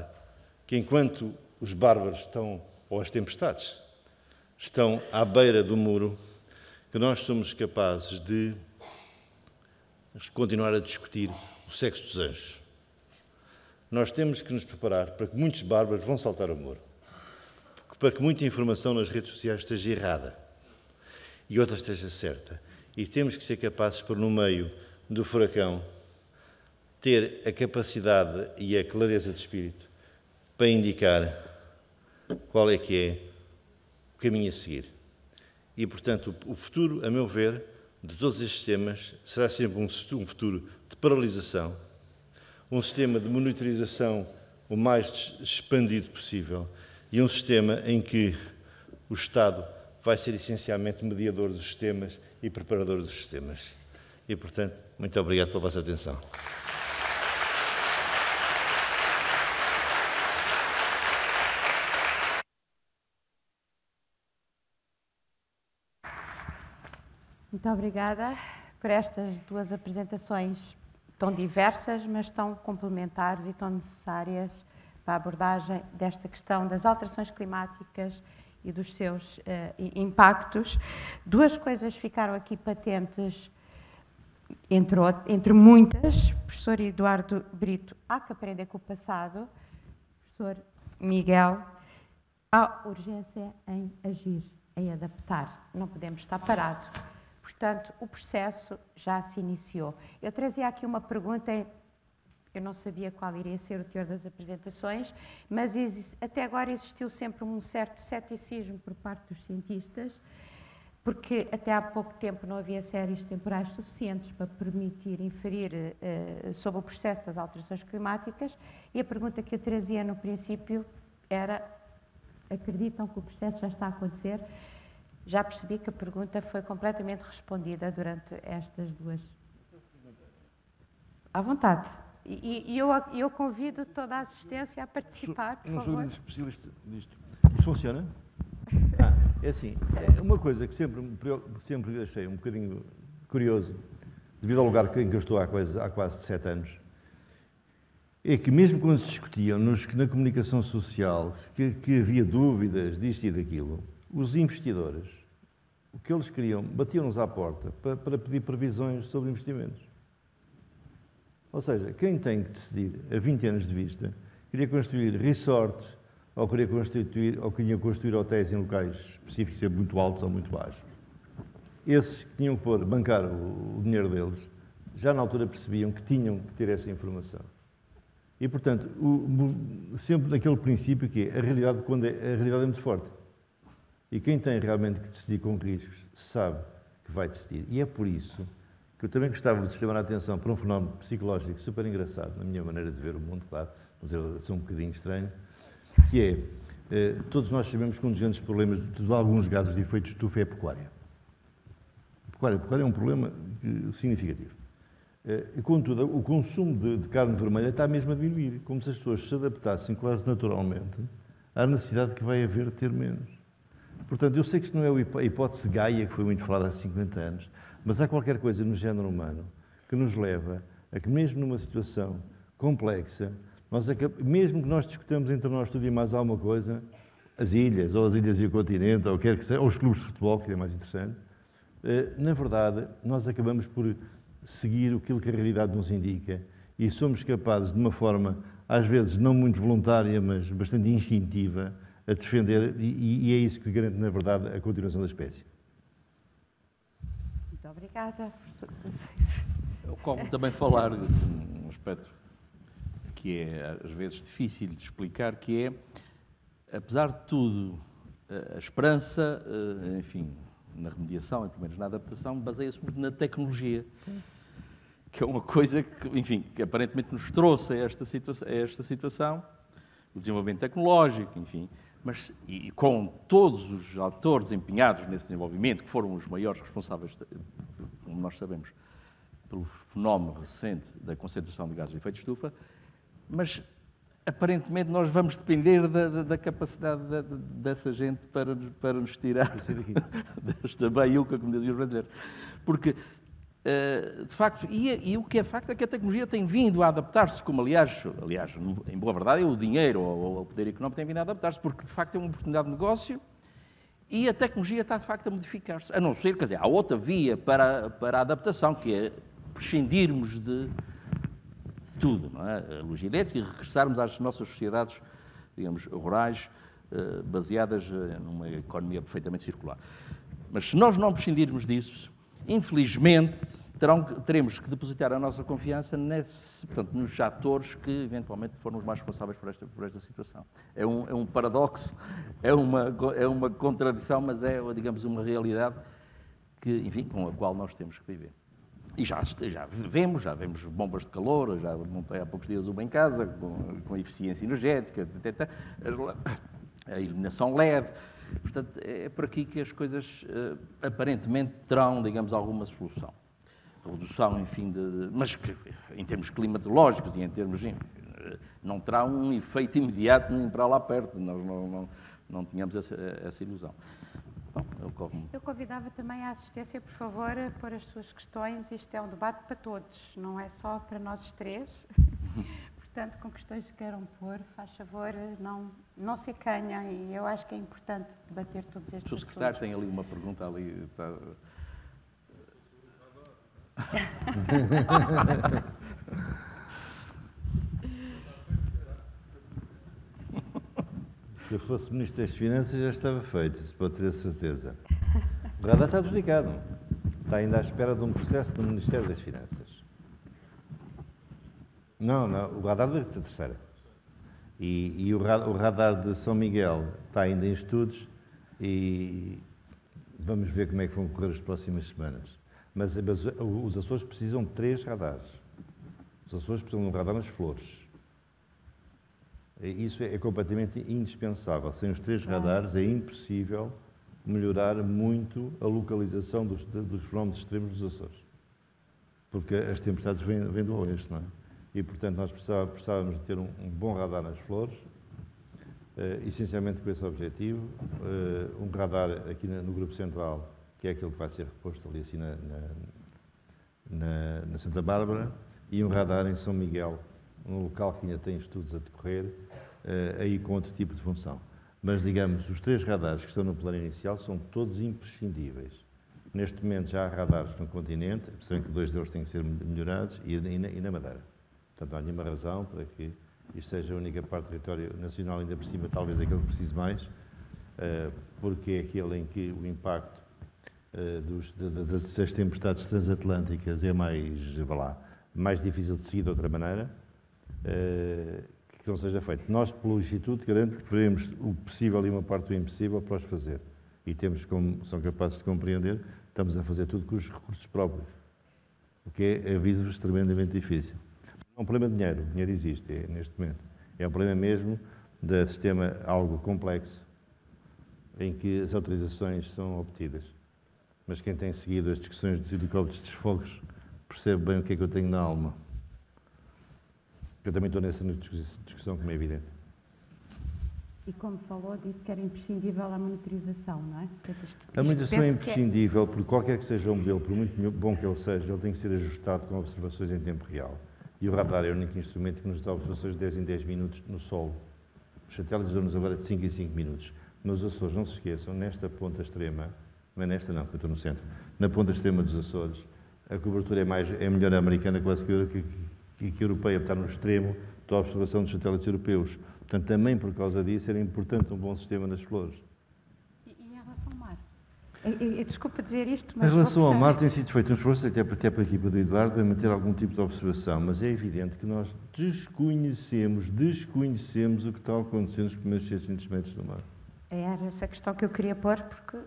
Speaker 3: que enquanto os bárbaros estão, ou as tempestades, estão à beira do muro, que nós somos capazes de continuar a discutir o sexo dos anjos. Nós temos que nos preparar para que muitos bárbaros vão saltar o muro, para que muita informação nas redes sociais esteja errada e outra esteja certa. E temos que ser capazes, por no meio do furacão, ter a capacidade e a clareza de espírito para indicar qual é que é o caminho a seguir. E, portanto, o futuro, a meu ver, de todos estes sistemas, será sempre um futuro de paralisação, um sistema de monitorização o mais expandido possível e um sistema em que o Estado vai ser essencialmente mediador dos sistemas e preparador dos sistemas. E, portanto, muito obrigado pela vossa atenção.
Speaker 1: Muito obrigada por estas duas apresentações tão diversas, mas tão complementares e tão necessárias para a abordagem desta questão das alterações climáticas e dos seus impactos. Duas coisas ficaram aqui patentes, entre muitas. Professor Eduardo Brito, há que aprender com o passado. Professor Miguel, há urgência em agir, em adaptar. Não podemos estar parados. Portanto, o processo já se iniciou. Eu trazia aqui uma pergunta, eu não sabia qual iria ser o teor das apresentações, mas até agora existiu sempre um certo ceticismo por parte dos cientistas, porque até há pouco tempo não havia séries temporais suficientes para permitir inferir sobre o processo das alterações climáticas, e a pergunta que eu trazia no princípio era: acreditam que o processo já está a acontecer? Já percebi que a pergunta foi completamente respondida durante estas duas. À vontade. E eu convido toda a assistência a participar, por favor.
Speaker 3: Não sou especialista disto. Isto funciona? É assim, é uma coisa que sempre achei um bocadinho curioso, devido ao lugar em que eu estou há quase 7 anos, é que mesmo quando se discutiam na comunicação social que havia dúvidas disto e daquilo, os investidores, o que eles queriam, batiam-nos à porta para pedir previsões sobre investimentos. Ou seja, quem tem que decidir a 20 anos de vista, queria construir resorts, ou queria construir hotéis em locais específicos, muito altos ou muito baixos. Esses que tinham que bancar o dinheiro deles, já na altura percebiam que tinham que ter essa informação. E, portanto, sempre naquele princípio que a realidade é muito forte. E quem tem realmente que decidir com riscos sabe que vai decidir. E é por isso que eu também gostava de chamar a atenção para um fenómeno psicológico super engraçado, na minha maneira de ver o mundo, claro, mas eu sou um bocadinho estranho, que todos nós sabemos que um dos grandes problemas de alguns gados de efeito de estufa é a pecuária. A pecuária é um problema significativo. E, contudo, o consumo de carne vermelha está mesmo a diminuir, como se as pessoas se adaptassem quase naturalmente à necessidade que vai haver de ter menos. Portanto, eu sei que isto não é a hipótese Gaia, que foi muito falada há 50 anos, mas há qualquer coisa no género humano que nos leva a que, mesmo numa situação complexa, mesmo que nós discutamos entre nós tudo e mais alguma coisa, as ilhas, ou as ilhas e o continente, ou o que quer que seja, ou os clubes de futebol, que é mais interessante, na verdade, nós acabamos por seguir aquilo que a realidade nos indica e somos capazes, de uma forma, às vezes, não muito voluntária, mas bastante instintiva, a defender, e é isso que garante, na verdade, a continuação da espécie.
Speaker 1: Muito obrigada, professor.
Speaker 2: Eu como também falar de um aspecto que é, às vezes, difícil de explicar, que é, apesar de tudo, a esperança, enfim, na remediação e, pelo menos, na adaptação, baseia-se muito na tecnologia, que é uma coisa que, enfim, que aparentemente nos trouxe a esta situação, o desenvolvimento tecnológico, enfim, mas e com todos os atores empenhados nesse desenvolvimento, que foram os maiores responsáveis, como nós sabemos, pelo fenómeno recente da concentração de gases de efeito de estufa, mas aparentemente nós vamos depender da capacidade dessa gente para nos tirar desta baiuca, como diziam os brasileiros. Porque, de facto, e o que é facto é que a tecnologia tem vindo a adaptar-se, como aliás, em boa verdade, o dinheiro ou o poder económico tem vindo a adaptar-se, porque de facto é uma oportunidade de negócio e a tecnologia está de facto a modificar-se. A não ser, quer dizer, há outra via para a adaptação, que é prescindirmos de tudo, não é? A luz elétrica, e regressarmos às nossas sociedades, digamos, rurais, baseadas numa economia perfeitamente circular. Mas se nós não prescindirmos disso, infelizmente, teremos que depositar a nossa confiança nos atores que, eventualmente, foram os mais responsáveis por esta situação. É um paradoxo, é uma contradição, mas é, digamos, uma realidade que, enfim, com a qual nós temos que viver. E já vemos bombas de calor, já montei há poucos dias uma em casa, com eficiência energética, a iluminação LED. Portanto, é por aqui que as coisas aparentemente terão, digamos, alguma solução. Redução, enfim, mas que, em termos climatológicos e em termos... não terá um efeito imediato nem para lá perto. Nós não tínhamos essa ilusão. Bom,
Speaker 1: eu convidava também a assistência, por favor, a pôr as suas questões. Isto é um debate para todos, não é só para nós três. Portanto, com questões que queiram pôr, faz favor, não se acanhem. E eu acho que é importante debater todos estes assuntos. O
Speaker 2: secretário tem ali uma pergunta ali. Está...
Speaker 3: Se eu fosse Ministro das Finanças já estava feito, isso pode ter a certeza. O radar está desligado. Está ainda à espera de um processo no Ministério das Finanças. Não, o radar da terceira. E o radar de São Miguel está ainda em estudos e vamos ver como é que vão correr as próximas semanas. Mas os Açores precisam de 3 radares. Os Açores precisam de um radar nas flores. Isso é completamente indispensável. Sem os 3 radares é impossível melhorar muito a localização dos fenómenos extremos dos Açores. Porque as tempestades vêm do oeste, não é? E, portanto, nós precisávamos de ter um bom radar nas flores, essencialmente com esse objetivo. Um radar aqui no Grupo Central, que é aquele que vai ser reposto ali assim na Santa Bárbara, e um radar em São Miguel, um local que ainda tem estudos a decorrer, aí com outro tipo de função. Mas, digamos, os 3 radares que estão no plano inicial são todos imprescindíveis. Neste momento já há radares no continente, percebem que 2 deles têm que ser melhorados, e na Madeira. Portanto, não há nenhuma razão para que isto seja a única parte do território nacional, ainda por cima, talvez aquele que precise mais, porque é aquele em que o impacto das tempestades transatlânticas é mais difícil de seguir de outra maneira, que não seja feito. Nós, pelo Instituto, garanto que faremos o possível e uma parte do impossível para os fazer. e temos, como são capazes de compreender, estamos a fazer tudo com os recursos próprios, o que é, aviso-vos, tremendamente difícil. Não é um problema de dinheiro, o dinheiro existe neste momento. É um problema mesmo de sistema algo complexo, em que as autorizações são obtidas. Mas quem tem seguido as discussões dos helicópteros de fogos percebe bem o que é que eu tenho na alma. Eu também estou nessa discussão, como é evidente.
Speaker 1: E como falou, disse que era imprescindível a monitorização, não é?
Speaker 3: A monitorização é imprescindível, porque qualquer que seja o modelo, por muito bom que ele seja, ele tem que ser ajustado com observações em tempo real. E o radar é o único instrumento que nos dá observações de 10 em 10 minutos no solo. Os satélites dão-nos agora de 5 em 5 minutos. Nos Açores, não se esqueçam, nesta ponta extrema, não é nesta não, que eu estou no centro, na ponta extrema dos Açores, a cobertura é melhor a americana quase que a europeia, está no extremo da observação dos satélites europeus. Portanto, também por causa disso era importante um bom sistema nas flores.
Speaker 1: E em relação ao mar? Desculpa dizer isto, mas...
Speaker 3: Em relação ao mar, tem sido feito um esforço, até pela equipa do Eduardo, em manter algum tipo de observação, mas é evidente que nós desconhecemos o que está acontecendo nos primeiros 600 metros do mar.
Speaker 1: Era essa questão que eu queria pôr, porque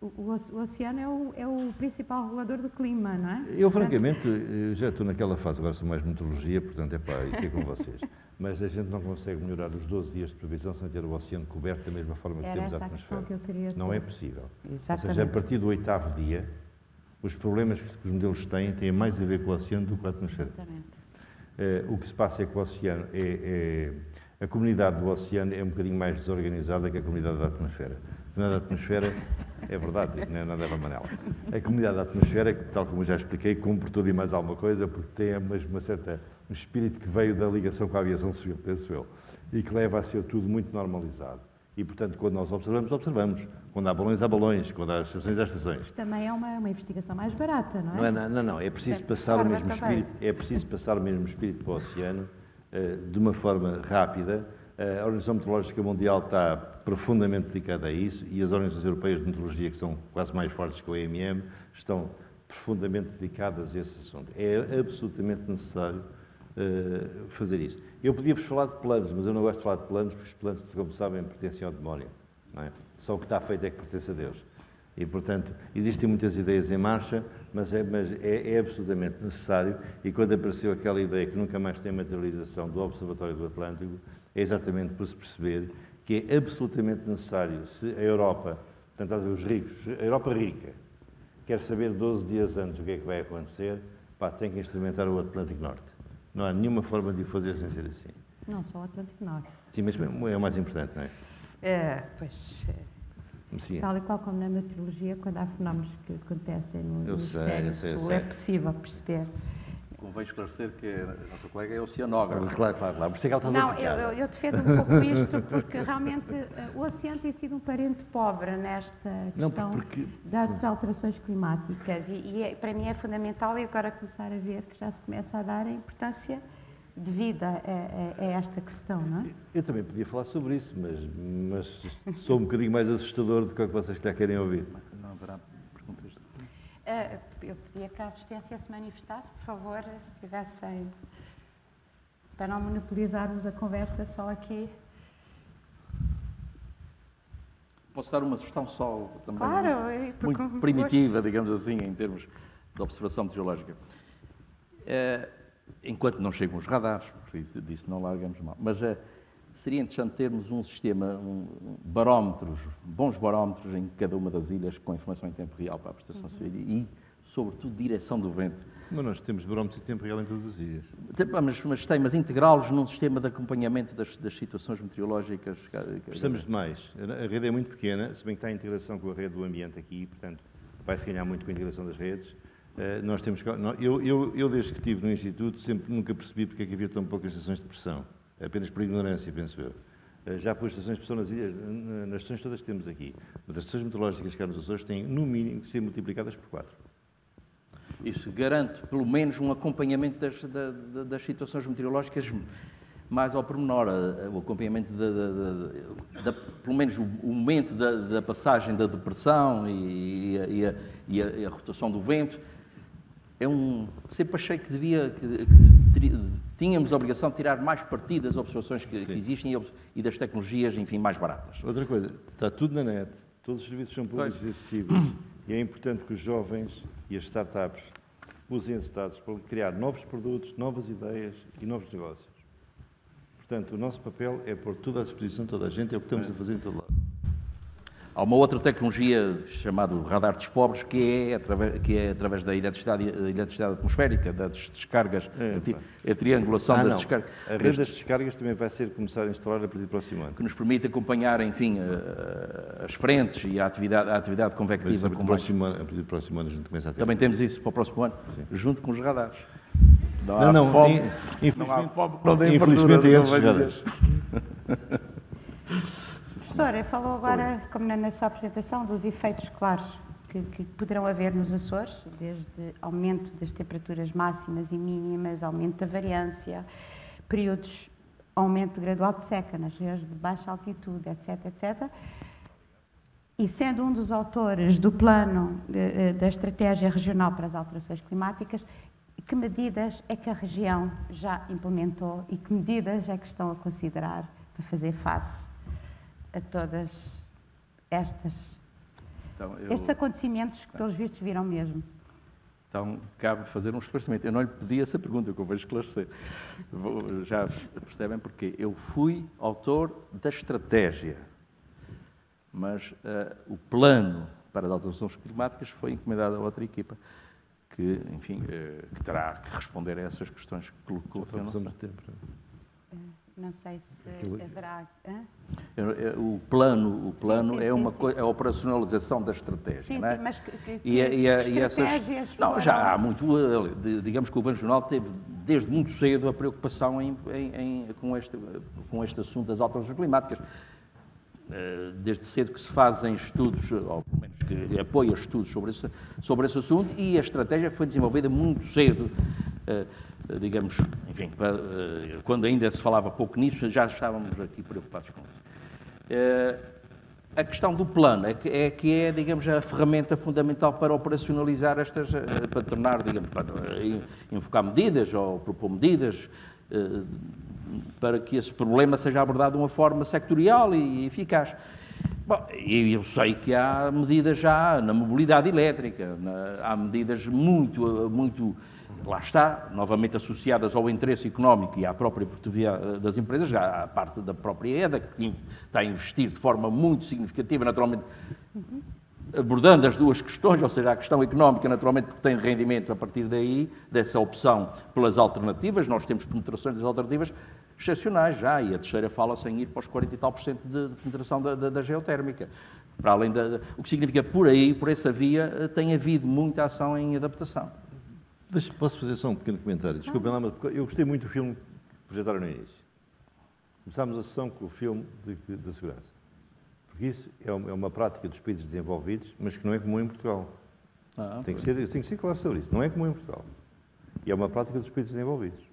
Speaker 1: o oceano é o principal regulador do clima, não é?
Speaker 3: Eu, francamente, já estou naquela fase, agora sou mais meteorologia, portanto, isso é com vocês. Mas a gente não consegue melhorar os 12 dias de previsão sem ter o oceano coberto da mesma forma que temos a atmosfera.
Speaker 1: Que eu queria
Speaker 3: não é possível.
Speaker 1: Exatamente.
Speaker 3: Ou seja, a partir do 8º dia, os problemas que os modelos têm mais a ver com o oceano do que com a atmosfera.
Speaker 1: Exatamente.
Speaker 3: O que se passa é que o oceano a comunidade do oceano é um bocadinho mais desorganizada que a comunidade da atmosfera. A comunidade da atmosfera, é verdade, não é nada a Manela. A comunidade da atmosfera, tal como já expliquei, cumpre tudo e mais alguma coisa, porque tem um espírito que veio da ligação com a aviação civil, penso eu, e que leva a ser tudo muito normalizado. E, portanto, quando nós observamos, observamos. Quando há balões, quando há estações, há estações.
Speaker 1: Também é uma investigação mais barata, não é?
Speaker 3: Não. É preciso passar o mesmo espírito. É preciso passar o mesmo espírito para o oceano de uma forma rápida. A Organização Meteorológica Mundial está profundamente dedicada a isso e as organizações europeias de meteorologia, que são quase mais fortes que o EMM, estão profundamente dedicadas a esse assunto. É absolutamente necessário fazer isso. Eu podia-vos falar de planos, mas eu não gosto de falar de planos, porque os planos, como sabem, pertencem ao demónio. Não é? Só o que está feito é que pertence a Deus. E, portanto, existem muitas ideias em marcha, mas é absolutamente necessário, e quando apareceu aquela ideia que nunca mais tem materialização do Observatório do Atlântico, é exatamente por se perceber que é absolutamente necessário, se a Europa, portanto, estás a ver, os ricos, a Europa rica, quer saber 12 dias antes o que é que vai acontecer, tem que instrumentar o Atlântico Norte. Não há nenhuma forma de o fazer sem ser assim.
Speaker 1: Não só o Atlântico Norte.
Speaker 3: Sim, mas é o mais importante, não é?
Speaker 1: Tal e qual como na meteorologia, quando há fenómenos que acontecem no hemisfério sul, é possível perceber.
Speaker 2: Convém esclarecer que a nossa colega é oceanógrafa.
Speaker 3: Claro. Por isso é que ela está
Speaker 1: Não, eu defendo um pouco isto, porque realmente o oceano tem sido um parente pobre nesta questão das alterações climáticas e para mim é fundamental, e agora começar a ver que já se começa a dar a importância devida a esta questão, não é?
Speaker 3: Eu também podia falar sobre isso, mas sou um bocadinho mais assustador do que o que vocês já querem ouvir.
Speaker 2: Não haverá perguntas?
Speaker 1: Eu pedia que a assistência se manifestasse, por favor, se tivessem, para não monopolizarmos a conversa só aqui.
Speaker 2: Posso dar uma sugestão só também?
Speaker 1: Claro,
Speaker 2: muito primitiva, digamos assim, em termos de observação meteorológica. Enquanto não chegam os radares, disso não largamos mal, mas seria interessante termos um sistema, barómetros, bons barómetros em cada uma das ilhas com informação em tempo real para a prestação civil e, sobretudo, direção do vento.
Speaker 3: Mas nós temos barómetros em tempo real em todas as ilhas.
Speaker 2: Mas integrá-los num sistema de acompanhamento das situações meteorológicas.
Speaker 3: Precisamos de mais. A rede é muito pequena, se bem que está a integração com a rede do ambiente aqui, portanto, vai-se ganhar muito com a integração das redes. Nós temos, eu, desde que estive no Instituto, nunca percebi porque é que havia tão poucas estações de pressão. Apenas por ignorância, penso eu. Já pus estações de pressão nas ilhas, nas estações todas que temos aqui. Mas as estações meteorológicas cá nos Açores têm, no mínimo, que ser multiplicadas por 4.
Speaker 2: Isso garante, pelo menos, um acompanhamento das situações meteorológicas mais ao pormenor. O acompanhamento, pelo menos, o momento da passagem da depressão e a rotação do vento. Sempre achei que tínhamos a obrigação de tirar mais partido das observações que existem e das tecnologias, enfim, mais baratas.
Speaker 3: Outra coisa, está tudo na net, Todos os serviços são públicos e acessíveis e é importante que os jovens e as startups usem esses dados para criar novos produtos, novas ideias e novos negócios. Portanto, o nosso papel é pôr tudo à disposição de toda a gente, é o que estamos a fazer em todo lado.
Speaker 2: Há uma outra tecnologia chamada radar dos pobres, que é através da eletricidade atmosférica, das descargas, a triangulação das descargas.
Speaker 3: A rede das descargas também vai começar a instalar a partir do próximo ano.
Speaker 2: Que nos permite acompanhar, enfim, as frentes e a atividade convectiva.
Speaker 3: A partir do próximo ano a gente começa a ter.
Speaker 2: Também temos isso para o próximo ano, junto com os radares.
Speaker 3: Infelizmente é esses radares.
Speaker 1: Professora, falou agora, como na sua apresentação, dos efeitos claros que poderão haver nos Açores, desde aumento das temperaturas máximas e mínimas, aumento da variância, períodos, aumento gradual de seca nas regiões de baixa altitude, etc, etc. E sendo um dos autores do plano da Estratégia Regional para as Alterações Climáticas, que medidas é que a região já implementou e que medidas é que estão a considerar para fazer face a todas estes acontecimentos que, pelos vistos, viram mesmo?
Speaker 2: Então, cabe fazer um esclarecimento. Eu não lhe pedi essa pergunta, que eu vou esclarecer. Já percebem porque eu fui autor da estratégia, mas o plano para as alterações climáticas foi encomendado a outra equipa, que, enfim, que terá que responder a essas questões que colocou.
Speaker 1: Não sei se haverá...
Speaker 2: O plano
Speaker 1: sim,
Speaker 2: é uma coisa, é a operacionalização da estratégia.
Speaker 1: Sim,
Speaker 2: não é?
Speaker 1: sim, mas
Speaker 2: essas... Não, já há muito... Digamos que o Governo Regional teve, desde muito cedo, a preocupação com este assunto das alterações climáticas. Desde cedo que se fazem estudos, ou pelo menos que apoia estudos sobre esse assunto, e a estratégia foi desenvolvida muito cedo. Digamos, enfim, quando ainda se falava pouco nisso, já estávamos aqui preocupados com isso. A questão do plano é, digamos, a ferramenta fundamental para operacionalizar para tornar, digamos, para enfocar medidas ou propor medidas para que esse problema seja abordado de uma forma sectorial e eficaz. Bom, eu sei que há medidas já na mobilidade elétrica, há medidas muito, lá está, novamente associadas ao interesse económico e à própria produtividade das empresas, já há parte da própria EDA, que está a investir de forma muito significativa, naturalmente, abordando as duas questões, ou seja, a questão económica, naturalmente, porque tem rendimento a partir daí, dessa opção pelas alternativas. Nós temos penetrações das alternativas excepcionais já, e a terceira fala-se em ir para os 40 e tal % de penetração da geotérmica. Para além o que significa por aí, por essa via, tem havido muita ação em adaptação.
Speaker 3: Posso fazer só um pequeno comentário? Desculpem lá, mas eu gostei muito do filme que projetaram no início. Começámos a sessão com o filme da segurança. Porque isso é uma prática dos países desenvolvidos, mas que não é comum em Portugal. Tem que ser claro sobre isso. Não é comum em Portugal. E é uma prática dos países desenvolvidos.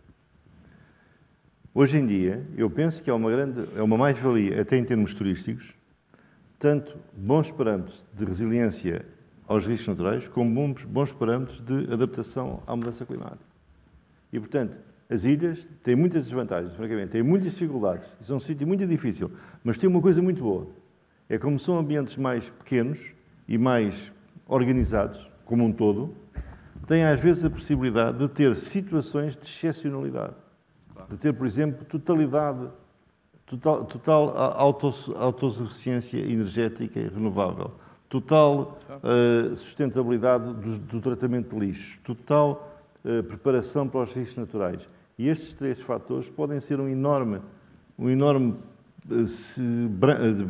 Speaker 3: Hoje em dia, eu penso que é uma mais-valia, até em termos turísticos, tanto bons parâmetros de resiliência aos riscos naturais, como bons parâmetros de adaptação à mudança climática. E, portanto, as ilhas têm muitas desvantagens, francamente, têm muitas dificuldades, são um sítio muito difícil, mas têm uma coisa muito boa. É como são ambientes mais pequenos e mais organizados, como um todo, têm às vezes a possibilidade de ter situações de excepcionalidade. De ter, por exemplo, total autossuficiência energética e renovável, total sustentabilidade do tratamento de lixos, total preparação para os riscos naturais. E estes três fatores podem ser um enorme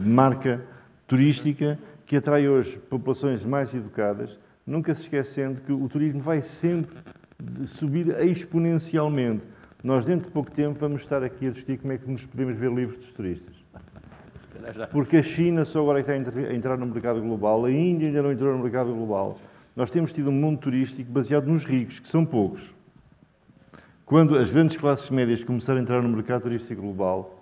Speaker 3: marca turística que atrai hoje populações mais educadas, nunca se esquecendo que o turismo vai sempre subir exponencialmente. Nós, dentro de pouco tempo, vamos estar aqui a discutir como é que nos podemos ver livres dos turistas. Porque a China só agora está a entrar no mercado global, a Índia ainda não entrou no mercado global. Nós temos tido um mundo turístico baseado nos ricos, que são poucos. Quando as grandes classes médias começarem a entrar no mercado turístico global,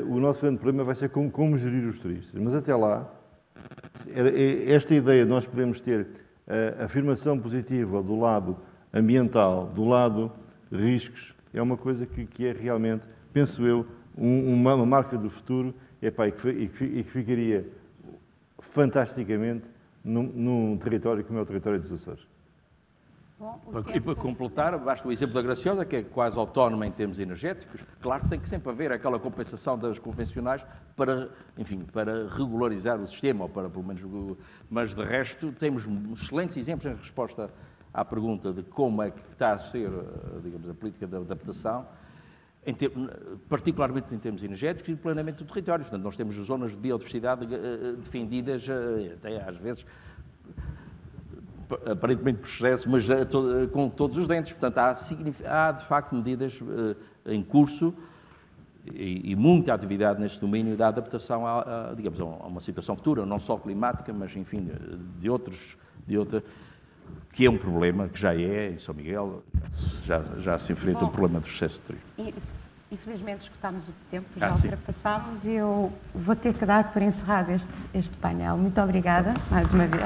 Speaker 3: o nosso grande problema vai ser como gerir os turistas. Mas até lá, esta ideia de nós podemos ter a afirmação positiva do lado ambiental, do lado riscos, é uma coisa que é realmente, penso eu, uma marca do futuro e que ficaria fantasticamente num território como é o território dos Açores.
Speaker 1: Bom,
Speaker 2: E para completar, basta o exemplo da Graciosa, que é quase autónoma em termos energéticos. Claro que tem que sempre haver aquela compensação das convencionais para, enfim, para regularizar o sistema, ou para pelo menos... Mas, de resto, temos excelentes exemplos em resposta à pergunta de como é que está a ser, digamos, a política de adaptação, particularmente em termos energéticos e de planeamento do território. Portanto, nós temos zonas de biodiversidade defendidas, até às vezes... aparentemente por excesso, mas com todos os dentes. Portanto, há de facto medidas em curso e muita atividade neste domínio da adaptação digamos, a uma situação futura, não só climática, mas, enfim, de outra, que é um problema, que já é, em São Miguel, já se enfrenta o problema do excesso de trigo.
Speaker 1: Infelizmente esgotámos o tempo, já ultrapassámos e eu vou ter que dar por encerrado este painel. Muito obrigada, mais uma vez.